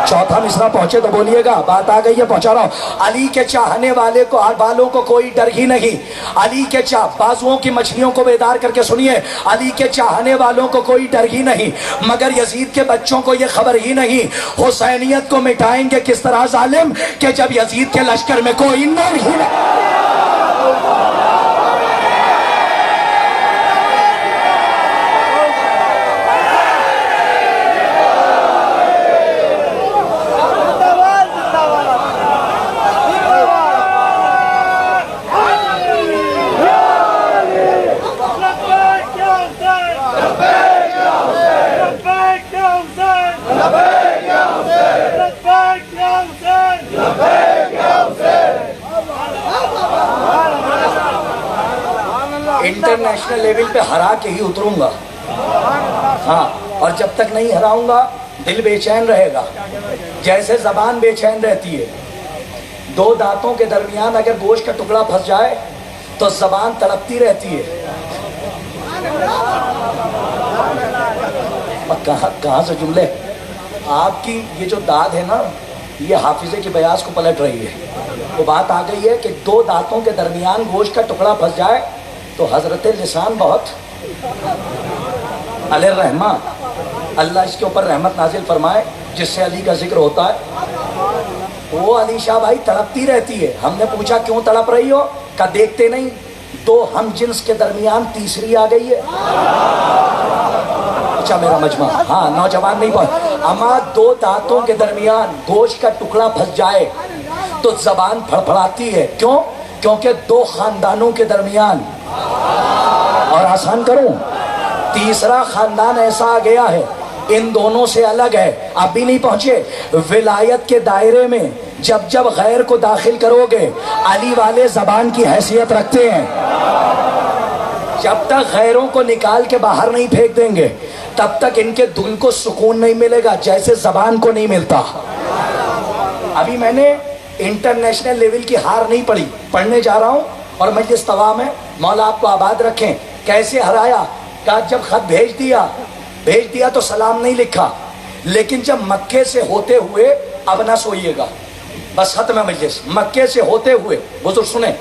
چوتھا مصرع پہنچے تو بولیے گا, بات آ گئی ہے, پہنچا رہا ہوں. علی کے چاہنے والوں کو کوئی ڈر ہی نہیں. علی کے بازوؤں کی مچھلیوں کو بیدار کر کے سنیے. علی کے چاہنے والوں کو کوئی ڈر ہی نہیں, مگر یزید کے بچوں کو یہ خبر ہی نہیں. حسینیت کو مٹائیں گے کس طرح ظالم, کہ جب یزید کے لشکر میں کوئی نر ہی نہیں. انٹرنیشنل لیول پہ ہرا کے ہی اتروں گا. ہاں, اور جب تک نہیں ہراؤں گا دل بے چین رہے گا, جیسے زبان بے چین رہتی ہے. دو دانتوں کے درمیان اگر گوشت کا ٹکڑا پھنس جائے تو زبان تڑپتی رہتی ہے. کہاں سے جملے. آپ کی یہ جو داد ہے نا, یہ حافظے کی بیاض کو پلٹ رہی ہے. وہ بات آ گئی ہے کہ دو دانتوں کے درمیان گوشت کا ٹکڑا پھنس جائے تو حضرت لسان بہت علیہ الرحمہ, اللہ اس کے اوپر رحمت نازل فرمائے, جس سے علی کا ذکر ہوتا ہے. وہ علی شاہ بھائی تڑپتی رہتی ہے. ہم نے پوچھا کیوں تڑپ رہی ہو, کہا دیکھتے نہیں دو ہم جنس کے درمیان تیسری آ گئی ہے. اچھا میرا مجمع, ہاں نوجوان نہیں پہنچ. اما دو دانتوں کے درمیان گوشت کا ٹکڑا پھنس جائے تو زبان پھڑپھڑاتی ہے. کیوں؟ کیونکہ دو خاندانوں کے درمیان, اور آسان کروں, تیسرا خاندان ایسا آ گیا ہے ان دونوں سے الگ ہے. آپ بھی نہیں پہنچے. ولایت کے دائرے میں جب جب غیر کو داخل کرو گے, علی والے زبان کی حیثیت رکھتے ہیں. جب تک غیروں کو نکال کے باہر نہیں پھینک دیں گے تب تک ان کے دل کو سکون نہیں ملے گا, جیسے زبان کو نہیں ملتا. ابھی میں نے انٹرنیشنل لیول کی ہار نہیں پڑھی, پڑھنے جا رہا ہوں, اور مجلس طوا میں مولا آپ کو آباد رکھیں. کیسے ہرایا, کہا جب خط بھیج دیا تو سلام نہیں لکھا, لیکن جب مکے سے ہوتے ہوئے, اب نہ سوئیے گا, بس ختم ہے مجلس. مکے سے ہوتے ہوئے, بزرگ سنیں,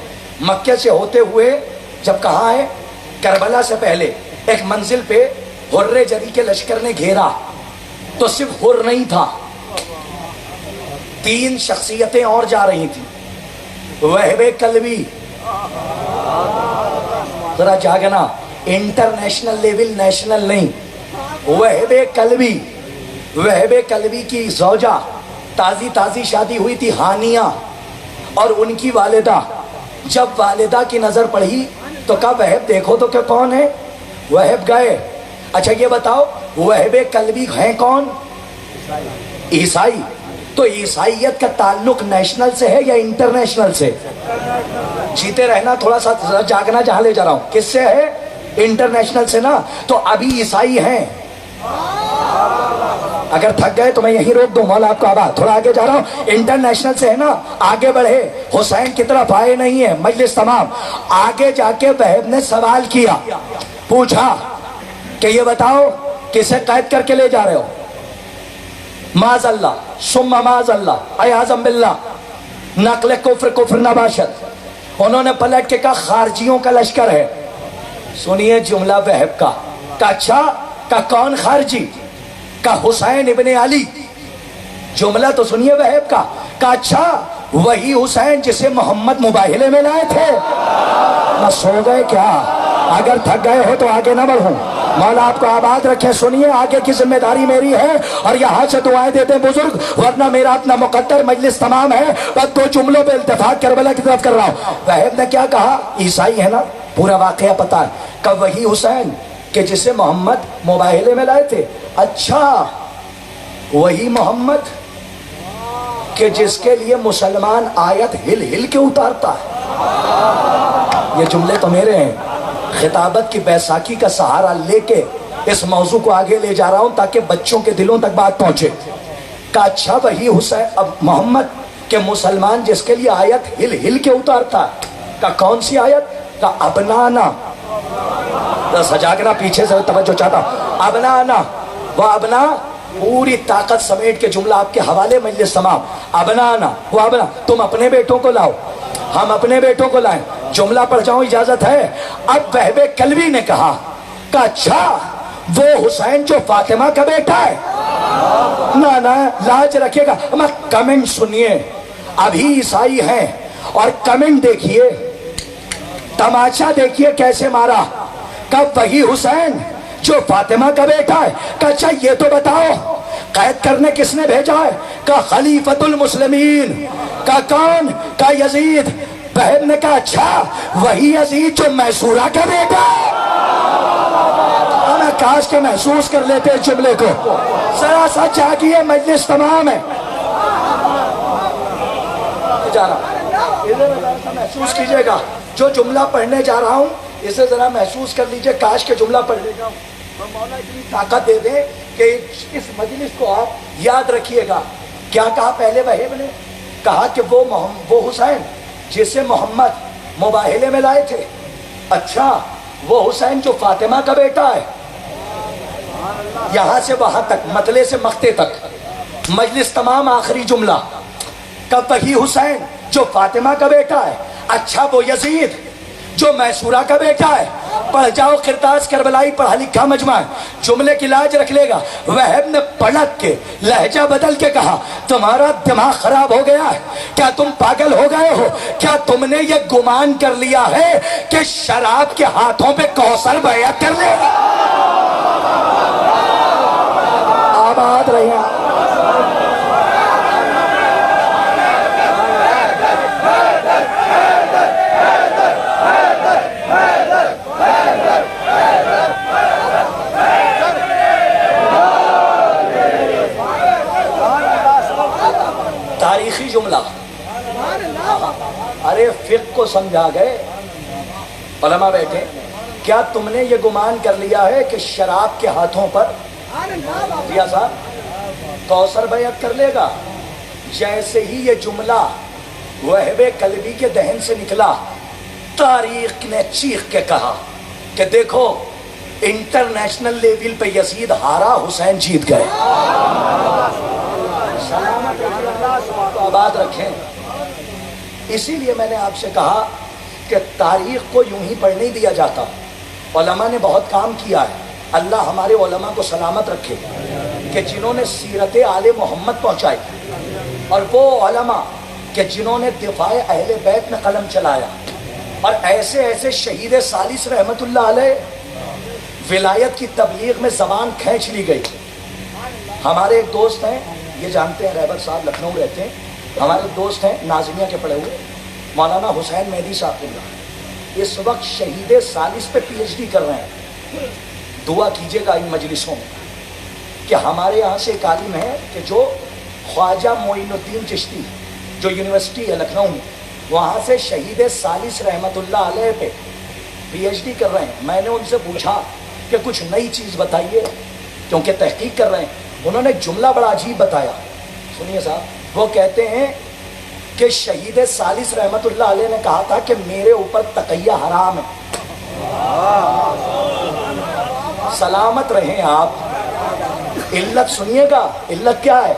مکے سے ہوتے ہوئے جب کہاں ہے, کربلا سے پہلے ایک منزل پہ حر جری کے لشکر نے گھیرا, تو صرف حر نہیں تھا, تین شخصیتیں اور جا رہی تھیں. وہب کلبی, ذرا جاگنا, انٹرنیشنل لیول نیشنل نہیں. وہب کلبی کی زوجہ, تازی شادی ہوئی تھی, ہانیہ, اور ان کی والدہ. جب والدہ کی نظر پڑی تو کہا وہب دیکھو تو کہ کون ہے. وہب گئے. اچھا یہ بتاؤ وہب کلبی ہیں کون؟ عیسائی. تو عیسائیت کا تعلق نیشنل سے ہے یا انٹرنیشنل سے؟ جیتے رہنا, تھوڑا سا جاگنا, جہاں لے جا رہا ہوں. کس سے ہے؟ انٹرنیشنل سے نا. تو ابھی عیسائی ہیں. اگر تھک گئے تو میں یہیں روک دوں, مولا آپ کو آباد. تھوڑا آگے جا رہا ہوں, انٹرنیشنل سے ہے نا, آگے بڑھے. حسین کی طرف آئے نہیں ہے, مجلس تمام. آگے جا کے وہب نے سوال کیا, پوچھا کہ یہ بتاؤ کسے قید کر کے لے جا رہے ہو؟ معاذ اللہ ثم معاذ اللہ اعاذم باللہ, نقل کفر نباشت. انہوں نے پلٹ کے کہا خارجیوں کا لشکر ہے. سنیے جملہ وہب کا. کہا اچھا, کہا کون خارجی؟ کہا حسین ابن علی. جملہ تو سنیے وہب کا. کہا اچھا وہی حسین جسے محمد مباہلے میں لائے تھے. نہ سو گئے کیا؟ اگر تھک گئے ہو تو آگے نہ بڑھوں. مولا آپ کو آباد رکھے. سنیے آگے کی ذمہ داری میری ہے اور یہاں سے دعائیں دیتے ہیں بزرگ, ورنہ میرا اپنا مقدر مجلس تمام ہے. بس دو جملوں پہ التفات کربلا کی طرف کر رہا ہوں. وہب نے کیا کہا؟ عیسائی ہے نا, پورا واقعہ پتا ہے. کہ وہی حسین کہ جسے محمد مباہلے میں لائے تھے. اچھا وہی محمد کہ جس کے لیے مسلمان آیت ہل ہل کے اتارتا ہے. یہ جملے تو میرے ہیں. خطابت کی بیساکھی کا سہارا لے کے اس موضوع کو آگے لے جا رہا ہوں تاکہ بچوں کے دلوں تک بات پہنچے. کہ اچھا وہی حسین اب محمد کہ مسلمان جس کے لیے آیت ہل ہل کے اتارتا ہے. کہ کون سی آیت؟ کہ ابنانا. سجاگنا پیچھے سے توجہ چاہتا ہوں. ابنانا وہ ابنا پوری طاقت سمیٹ کے جملہ آپ کے حوالے مجلس تمام. ابنانا وہ ابنا, تم اپنے بیٹوں کو لاؤ, ہم اپنے بیٹوں کو لائیں. جملہ پڑھ جاؤں اجازت ہے؟ اب وہب کلبی نے کہا کہ اچھا وہ حسین جو فاطمہ کا بیٹا ہے. نا لاج رکھے گا. میں کمنٹ سنیے, ابھی عیسائی ہیں اور کمنٹ دیکھیے, تماشا دیکھیے کیسے مارا. کب وہی حسین جو فاطمہ کا بیٹا ہے. کہ اچھا یہ تو بتاؤ قید کرنے کس نے بھیجا ہے؟ کہ خلیفۃ المسلمین. کا کون؟ کا یزید. بہن نے کہا اچھا وہی یزید جو میسورہ کا بیٹا ہے. کاش کے محسوس کر لیتے اس جملے کو. ذرا سا جاگیے, مجلس تمام ہے. محسوس کیجئے گا جو جملہ پڑھنے جا رہا ہوں اسے ذرا محسوس کر لیجئے. کاش کے جملہ پڑھ لے جاؤں. مولا اتنی طاقت دے دے کہ اس مجلس کو آپ یاد رکھیے گا. کیا کہا پہلے وہب نے؟ کہا کہ وہ حسین جسے محمد مباہلے میں لائے تھے. اچھا وہ حسین جو فاطمہ کا بیٹا ہے. یہاں سے وہاں تک, مطلع سے مقطع تک مجلس تمام آخری جملہ. کب وہی حسین جو فاطمہ کا بیٹا ہے. اچھا وہ یزید جو میسورہ کا بیٹا ہے. پڑھ جاؤ قرطاس کربلائی پڑھا لکھا مجمع ہے. جملے کی لاج رکھ لے گا. وہب نے پلٹ کے لہجہ بدل کے کہا تمہارا دماغ خراب ہو گیا ہے کیا؟ تم پاگل ہو گئے ہو کیا؟ تم نے یہ گمان کر لیا ہے کہ شراب کے ہاتھوں پہ کوثر بیعت کر لے گا؟ آباد رہے ہیں. تاریخی جملہ. ارے فقہ کو سمجھا گئے علماء بیٹھے. کیا تم نے یہ گمان کر لیا ہے کہ شراب کے ہاتھوں پر یا صاحب کوثر بیعت کر لے گا؟ جیسے ہی یہ جملہ وہب کلبی کے دہن سے نکلا تاریخ نے چیخ کے کہا کہ دیکھو انٹرنیشنل لیول پہ یزید ہارا, حسین جیت گئے. آباد رکھیں. اسی لیے میں نے آپ سے کہا کہ تاریخ کو یوں ہی پڑھ نہیں دیا جاتا. علماء نے بہت کام کیا ہے. اللہ ہمارے علماء کو سلامت رکھے کہ جنہوں نے سیرت آل محمد پہنچائی, اور وہ علماء کہ جنہوں نے دفاع اہل بیت میں قلم چلایا, اور ایسے ایسے شہید ثالث رحمت اللہ علیہ ولایت کی تبلیغ میں زبان کھینچ لی گئی. ہمارے ایک دوست ہیں, یہ جانتے ہیں, رہبر صاحب لکھنؤ رہتے ہیں, ہمارے دوست ہیں نازمیہ کے پڑھے ہوئے, مولانا حسین مہدی صاحب اللہ, اس وقت شہید ثالث پہ پی ایچ ڈی کر رہے ہیں. دعا کیجئے گا ان مجلسوں میں کہ ہمارے یہاں سے ایک عالم ہے کہ جو خواجہ معین الدین چشتی جو یونیورسٹی ہے لکھنؤ میں, وہاں سے شہید ثالث رحمت اللہ علیہ پہ پی ایچ ڈی کر رہے ہیں. میں نے ان سے پوچھا کہ کچھ نئی چیز بتائیے کیونکہ تحقیق کر رہے ہیں. انہوں نے جملہ بڑا عجیب بتایا, سنیے صاحب. وہ کہتے ہیں کہ شہید ثالث رحمت اللہ علیہ نے کہا تھا کہ میرے اوپر تقیہ حرام ہے. سلامت رہیں آپ. علت سنیے گا, علت کیا ہے؟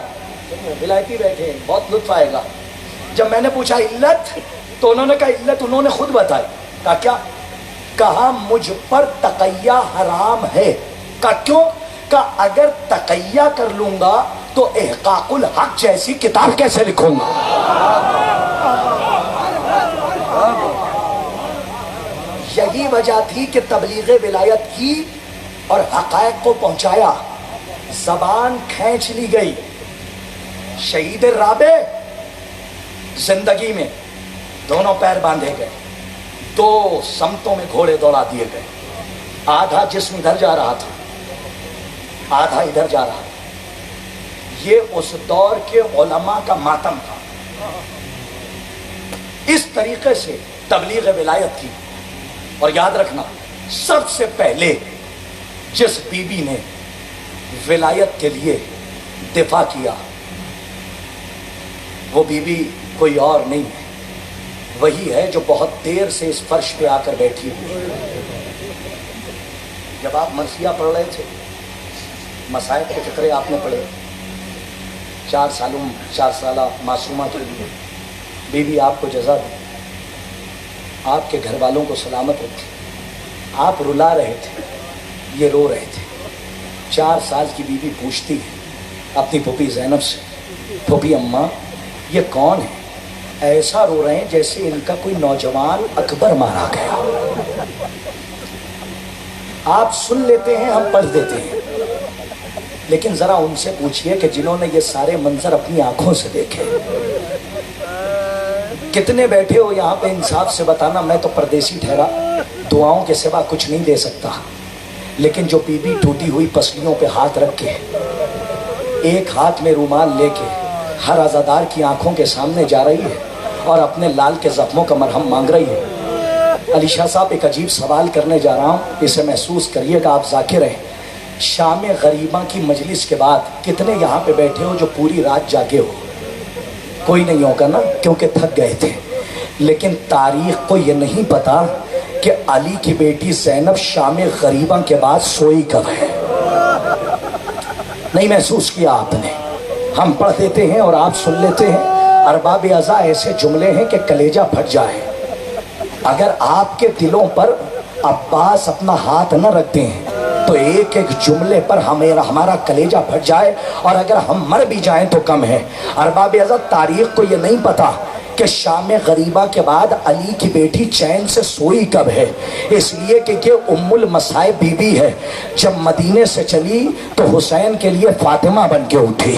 ولایتی بیٹھے, بہت لطف آئے گا. جب میں نے پوچھا علت تو انہوں نے کہا علت انہوں نے خود بتائی. کہا کیا؟ کہا مجھ پر تقیہ حرام ہے. کہا کیوں؟ کہا اگر تقیہ کر لوں گا تو احقاق الحق جیسی کتاب کیسے لکھوں گا؟ یہی وجہ تھی کہ تبلیغ ولایت کی اور حقائق کو پہنچایا، زبان کھینچ لی گئی. شہید رابع زندگی میں دونوں پیر باندھے گئے، دو سمتوں میں گھوڑے دوڑا دیے گئے، آدھا جسم ادھر جا رہا تھا آدھا ادھر جا رہا تھا. یہ اس دور کے علماء کا ماتم تھا. اس طریقے سے تبلیغ ولایت تھی. اور یاد رکھنا، سب سے پہلے جس بی بی نے ولایت کے لیے دفاع کیا وہ بی بی کوئی اور نہیں ہے، وہی ہے جو بہت دیر سے اس فرش پہ آ کر بیٹھی ہوئی. جب آپ مرثیہ پڑھ رہے تھے، مصائب کے فقرے آپ نے پڑھے، 4 سالہ معصومہ کے لیے بی بی آپ کو جزا دی، آپ کے گھر والوں کو سلامت رکھے. آپ رلا رہے تھے، یہ رو رہے تھے. 4 سال کی بی بی پوچھتی ہے اپنی پھوپھی زینب سے، پھوپھی اماں یہ کون ہے؟ ایسا رو رہے ہیں جیسے ان کا کوئی نوجوان اکبر مارا گیا. آپ سن لیتے ہیں، ہم پڑھ دیتے ہیں، لیکن ذرا ان سے پوچھئے کہ جنہوں نے یہ سارے منظر اپنی آنکھوں سے دیکھے، کتنے بیٹھے ہو یہاں پہ؟ انصاف سے بتانا. میں تو پردیسی ٹھہرا، دعاؤں کے سوا کچھ نہیں دے سکتا، لیکن جو بی بی ٹوٹی ہوئی پسلیوں پہ ہاتھ رکھ کے، ایک ہاتھ میں رومال لے کے ہر عزادار کی آنکھوں کے سامنے جا رہی ہے اور اپنے لال کے زخموں کا مرہم مانگ رہی ہے. علی شاہ صاحب ایک عجیب سوال کرنے جا رہا ہوں، اسے محسوس کریے گا، آپ ذاکر ہیں. شام غریباں کی مجلس کے بعد کتنے یہاں پہ بیٹھے ہو جو پوری رات جاگے ہو؟ کوئی نہیں ہوگا نا، کیونکہ تھک گئے تھے. لیکن تاریخ کو یہ نہیں پتا کہ علی کی بیٹی زینب شام غریباں کے بعد سوئی کب ہے. نہیں محسوس کیا آپ نے؟ ہم پڑھ دیتے ہیں اور آپ سن لیتے ہیں. ارباب ازا ایسے جملے ہیں کہ کلیجہ پھٹ جائے. اگر آپ کے دلوں پر عباس اپنا ہاتھ نہ رکھتے ہیں تو ایک ایک جملے پر ہمارا کلیجہ پھٹ جائے، اور اگر ہم مر بھی جائیں تو کم ہے. ارباب ازا تاریخ کو یہ نہیں پتا کہ شام غریبہ کے بعد علی کی بیٹی چین سے سوئی کب ہے. اس لیے کہ یہ ام المصائب بی بی ہے. جب مدینے سے چلی تو حسین کے لیے فاطمہ بن کے اٹھی.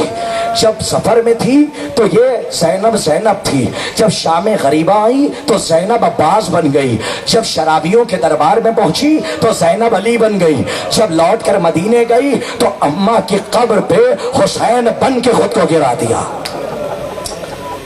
جب سفر میں تھی تو یہ زینب تھی. جب شام غریبہ آئی تو زینب عباس بن گئی. جب شرابیوں کے دربار میں پہنچی تو زینب علی بن گئی. جب لوٹ کر مدینے گئی تو اماں کی قبر پہ حسین بن کے خود کو گرا دیا.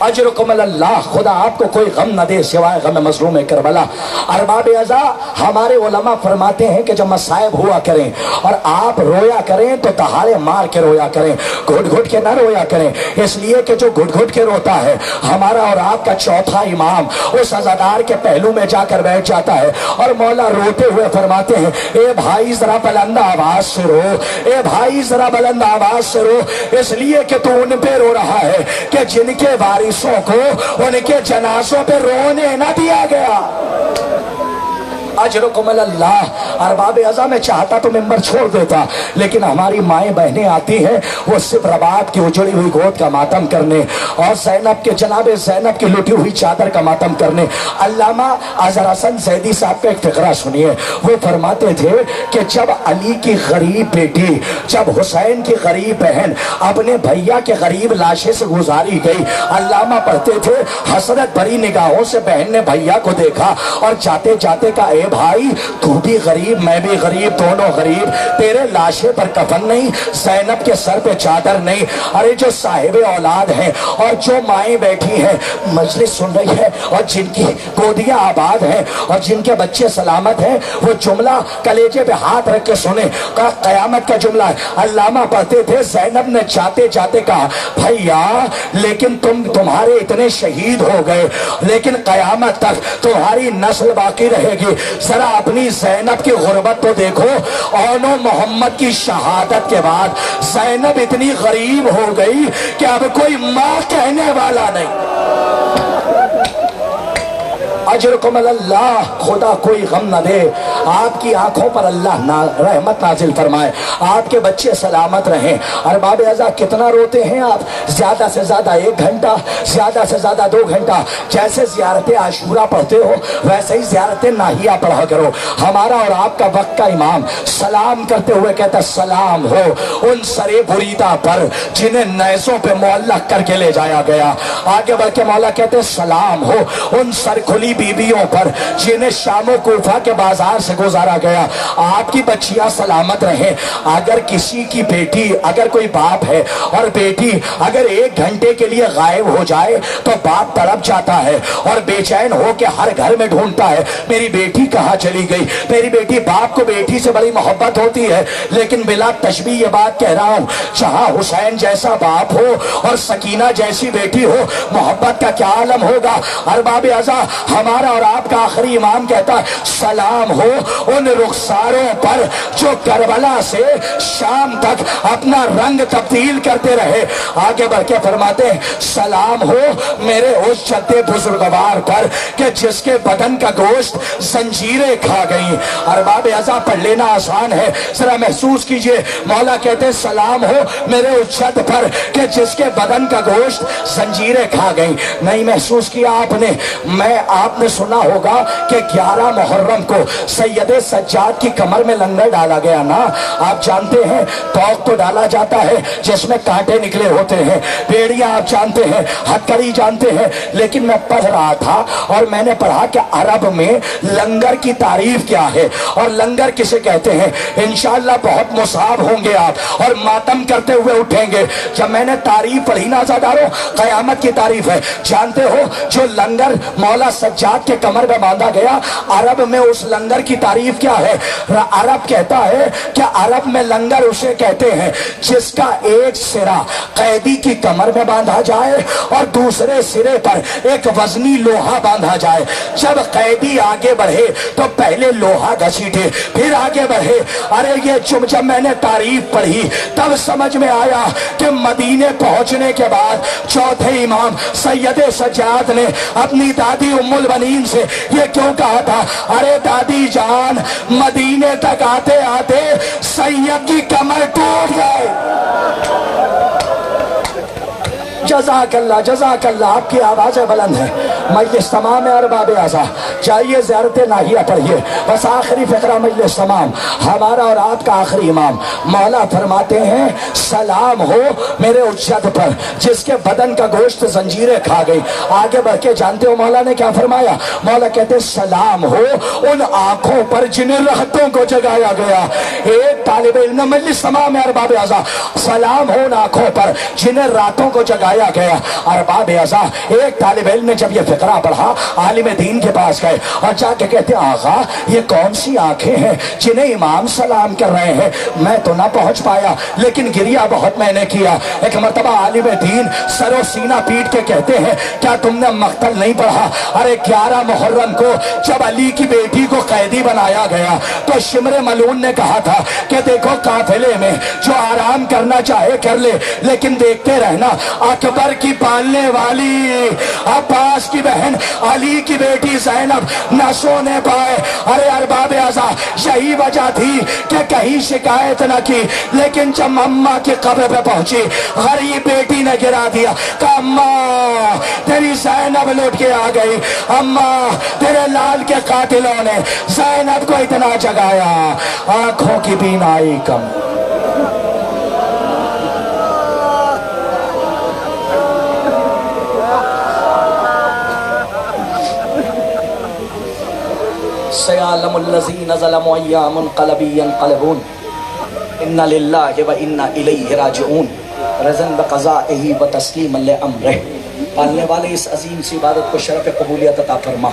اجرکم اللہ، خدا آپ کو کوئی غم نہ دے سوائے غم مظلوم کربلا. ارباب ازا ہمارے علماء فرماتے ہیں کہ جب مصائب ہوا کریں اور آپ رویا کریں تو دہاڑے مار کے رویا کریں، گھٹ گھٹ کے نہ رویا کریں. اس لیے کہ جو گھٹ گھٹ کے روتا ہے، ہمارا اور آپ کا چوتھا امام اس عزادار کے پہلو میں جا کر بیٹھ جاتا ہے اور مولا روتے ہوئے فرماتے ہیں اے بھائی ذرا بلند آواز سے رو، اے بھائی ذرا بلند آواز سے رو. اس لیے کہ تو ان پہ رو رہا ہے کہ جن کے وارثوں کو ان کے جنازوں پہ رونے نہ دیا گیا. اجرکم اللہ. ارباب ازا میں چاہتا تو ممبر چھوڑ دیتا، لیکن ہماری مائیں بہنیں آتی ہیں وہ صرف رباب کی اجڑی ہوئی گود کا ماتم کرنے اور زینب کے جناب زینب کی لٹی ہوئی چادر کا ماتم کرنے. علامہ اظہر حسن زیدی صاحب کا ایک فقرہ سنیے. وہ فرماتے تھے کہ جب علی کی غریب بیٹی، جب حسین کی غریب بہن اپنے بھیا کے غریب لاشے سے گزاری گئی، علامہ پڑھتے تھے حسرت بھری نگاہوں سے بہن نے بھیا کو دیکھا اور جاتے جاتے کا اے بھائی تو بھی غریب میں بھی غریب، دونوں غریب. تیرے لاشے پر کفن نہیں، زینب کے سر پہ چادر نہیں. ارے جو صاحب اولاد ہیں اور جو مائیں بیٹھی ہیں مجلس سن رہی ہے اور جن کی گودیاں آباد ہیں اور جن کے بچے سلامت ہیں، وہ جملہ کلیجے پہ ہاتھ رکھ کے سنیں. قیامت کا جملہ ہے. علامہ پڑھتے تھے زینب نے جاتے جاتے کہا بھیا لیکن تمہارے اتنے شہید ہو گئے، لیکن قیامت تک تمہاری نسل باقی رہے گی. ذرا اپنی زینب کی غربت تو دیکھو. اونو محمد کی شہادت کے بعد زینب اتنی غریب ہو گئی کہ اب کوئی ماں کہنے والا نہیں. اجرکم اللہ، خدا کوئی غم نہ دے، آپ کی آنکھوں پر اللہ رحمت نازل فرمائے، آپ کے بچے سلامت رہیں۔ ارباب اعزاء کتنا روتے ہیں آپ؟ زیادہ سے زیادہ 1 گھنٹہ، زیادہ سے زیادہ 2 گھنٹہ۔ جیسے زیارت عاشورہ پڑھتے ہو ویسے ہی زیارت ناہیہ پڑھا کرو۔ ہمارا اور آپ کا وقت کا امام سلام کرتے ہوئے کہتا سلام ہو ان سرے بریدہ پر جنہیں نیزوں پہ معلق کر کے لے جایا گیا۔ آگے بڑھ کے مولا کہتے سلام ہو ان سر کھلی بیویوں پر جنہیں شام و کوفہ کے بازار سے گزارا گیا۔ آپ کی بچیاں سلامت رہیں۔ اگر کسی کی بیٹی، اگر کوئی باپ ہے اور بیٹی اگر 1 گھنٹے کے لیے غائب ہو جائے تو باپ تڑپ جاتا ہے اور بے چین ہو کے ہر گھر میں ڈھونڈتا ہے میری بیٹی کہاں چلی گئی، میری بیٹی۔ باپ کو بیٹی سے بڑی محبت ہوتی ہے، لیکن بلا تشبیہ یہ بات کہہ رہا ہوں، جہاں حسین جیسا باپ ہو اور سکینہ جیسی بیٹی ہو، محبت کا کیا عالم ہوگا۔ ارباب اعزاء ہمارا اور آپ کا آخری امام کہتا ہے سلام ہو ان رخساروں پر جو کربلا سے شام تک اپنا رنگ تبدیل کرتے رہے۔ آگے بڑھ کے فرماتے ہیں سلام ہو میرے اس جد بزرگوار پر کہ جس کے بدن کا گوشت زنجیریں کھا گئی۔ ارباب اعزاء پڑھ لینا آسان ہے، ذرا محسوس کیجئے۔ مولا کہتے سلام ہو میرے اس جد پر کہ جس کے بدن کا گوشت زنجیریں کھا گئی۔ نہیں محسوس کیا آپ نے؟ آپ نے سنا ہوگا کہ 11 محرم کو سید سجاد کی کمر میں لنگر ڈالا گیا نا۔ آپ جانتے ہیں توق تو ڈالا جاتا ہے جس میں کانٹے نکلے ہوتے ہیں، بیڑیاں آپ جانتے ہیں، ہتکڑی جانتے ہیں، لیکن میں پڑھ رہا تھا اور میں نے پڑھا کہ عرب میں لنگر کی تعریف کیا ہے اور لنگر کسے کہتے ہیں۔ انشاءاللہ بہت مصاب ہوں گے آپ اور ماتم کرتے ہوئے اٹھیں گے جب میں نے تعریف پڑھی نا عزادارو، قیامت کی تعریف ہے۔ جانتے ہو جو لنگر مولا سجاد کے کمر میں باندھا گیا، عرب میں اس لنگر کی تعریف کیا ہے؟ عرب کہتا ہے کہ عرب میں لنگر اسے کہتے ہیں جس کا ایک سرا قیدی کی کمر میں باندھا جائے اور دوسرے سرے پر ایک وزنی لوہا باندھا جائے۔ جب قیدی آگے بڑھے تو پہلے لوہا گھسیٹے پھر آگے بڑھے۔ ارے یہ جب میں نے تعریف پڑھی تب سمجھ میں آیا کہ مدینے پہنچنے کے بعد چوتھے امام سید سجاد نے اپنی دادی ام البنین سے یہ کیوں کہا تھا، ارے دادی جان مدینے تک آتے آتے سید کی کمر ٹوٹ گئے۔ جزاک اللہ جزاک اللہ، آپ کی آوازیں بلند ہیں۔ مجلس تمام ہے ارباب اعزاء، جائیے زیارت ناہیہ پڑھیے۔ بس آخری فقرہ مجلس تمام، ہمارا اور آپ کا آخری امام مولا فرماتے ہیں سلام ہو میرے اس جد پر جس کے بدن کا گوشت زنجیریں کھا گئی۔ آگے بڑھ کے جانتے ہو مولا نے کیا فرمایا؟ مولا کہتے سلام ہو ان آنکھوں پر جنہیں راحتوں کو جگایا گیا۔ ایک طالب علم مجلس تمام ہے ارباب اعزاء، سلام ہو ان آنکھوں پر جنہیں راتوں کو جگایا گیا۔ ارباب اعزاء ایک طالب علم نے جب یہ فقرہ پڑھا عالم دین کے پاس گئے اور جا کے کہتے آغا یہ کون سی آنکھیں ہیں جنہیں امام سلام کر رہے ہیں؟ میں تو نہ پہنچ پایا لیکن گریہ بہت میں نے کیا۔ ایک مرتبہ عالم دین سر و سینہ پیٹ کے کہتے ہیں کیا تم نے مقتل نہیں پڑھا؟ ارے 11 محرم کو جب علی کی بیٹی کو قیدی بنایا گیا تو شمر ملعون نے کہا تھا کہ دیکھو قافلے میں جو آرام کرنا چاہے کر لے، لیکن دیکھتے رہنا اکبر کی پالنے والی عباس کی بہن علی کی بیٹی زینب نہ سونے پائے۔ ارے ارباب اعزاء یہی وجہ تھی کہ کہیں شکایت نہ کی، لیکن جب اماں کی قبر پہ پہنچی غریب بیٹی نے گرا دیا کہ اماں تیری زینب لوٹ کے آ گئی، اماں تیرے لال کے قاتلوں نے زینب کو اتنا جگایا۔ آنکھوں کی بینائی کم، سیعلم الذین ظلموا ایام منقلب ینقلبون ان للہ و انا الیہ راجعون رضا بقضائہ و تسلیما لامرہ۔ پالنے والے اس عظیم سی عبادت کو شرف قبولیت عطا فرما،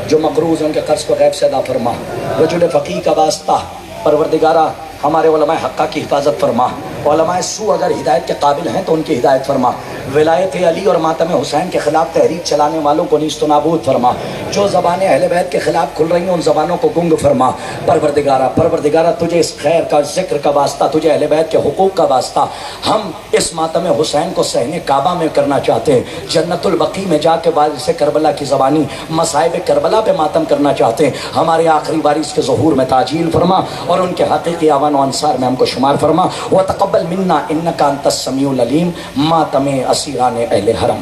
جو مقروض ہیں ان کے قرض کو غیب سے ادا فرما۔ رجل فقیہ کا واسطہ پروردگارہ ہمارے علماء حقہ کی حفاظت فرما، علماء سو اگر ہدایت کے قابل ہیں تو ان کی ہدایت فرما۔ ولایت علی اور ماتم حسین کے خلاف تحریک چلانے والوں کو نیست و نابود فرما، جو زبانیں اہل بیت کے خلاف کھل رہی ہیں ان زبانوں کو گنگ فرما۔ پروردگارہ تجھے اس خیر کا ذکر کا واسطہ، تجھے اہل بیت کے حقوق کا واسطہ، ہم اس ماتم حسین کو صحن کعبہ میں کرنا چاہتے ہیں، جنت البقیع میں جا کے وارث کربلا کی زبانی مصائب کربلا پہ ماتم کرنا چاہتے ہیں۔ ہمارے آخری وارث کے ظہور میں تعجیل فرما اور ان کے حقیقی اعوان و انصار میں ہم کو شمار فرما۔ وتقبل منا انک انت السمیع العلیم۔ ماتم اسیران اہل حرم۔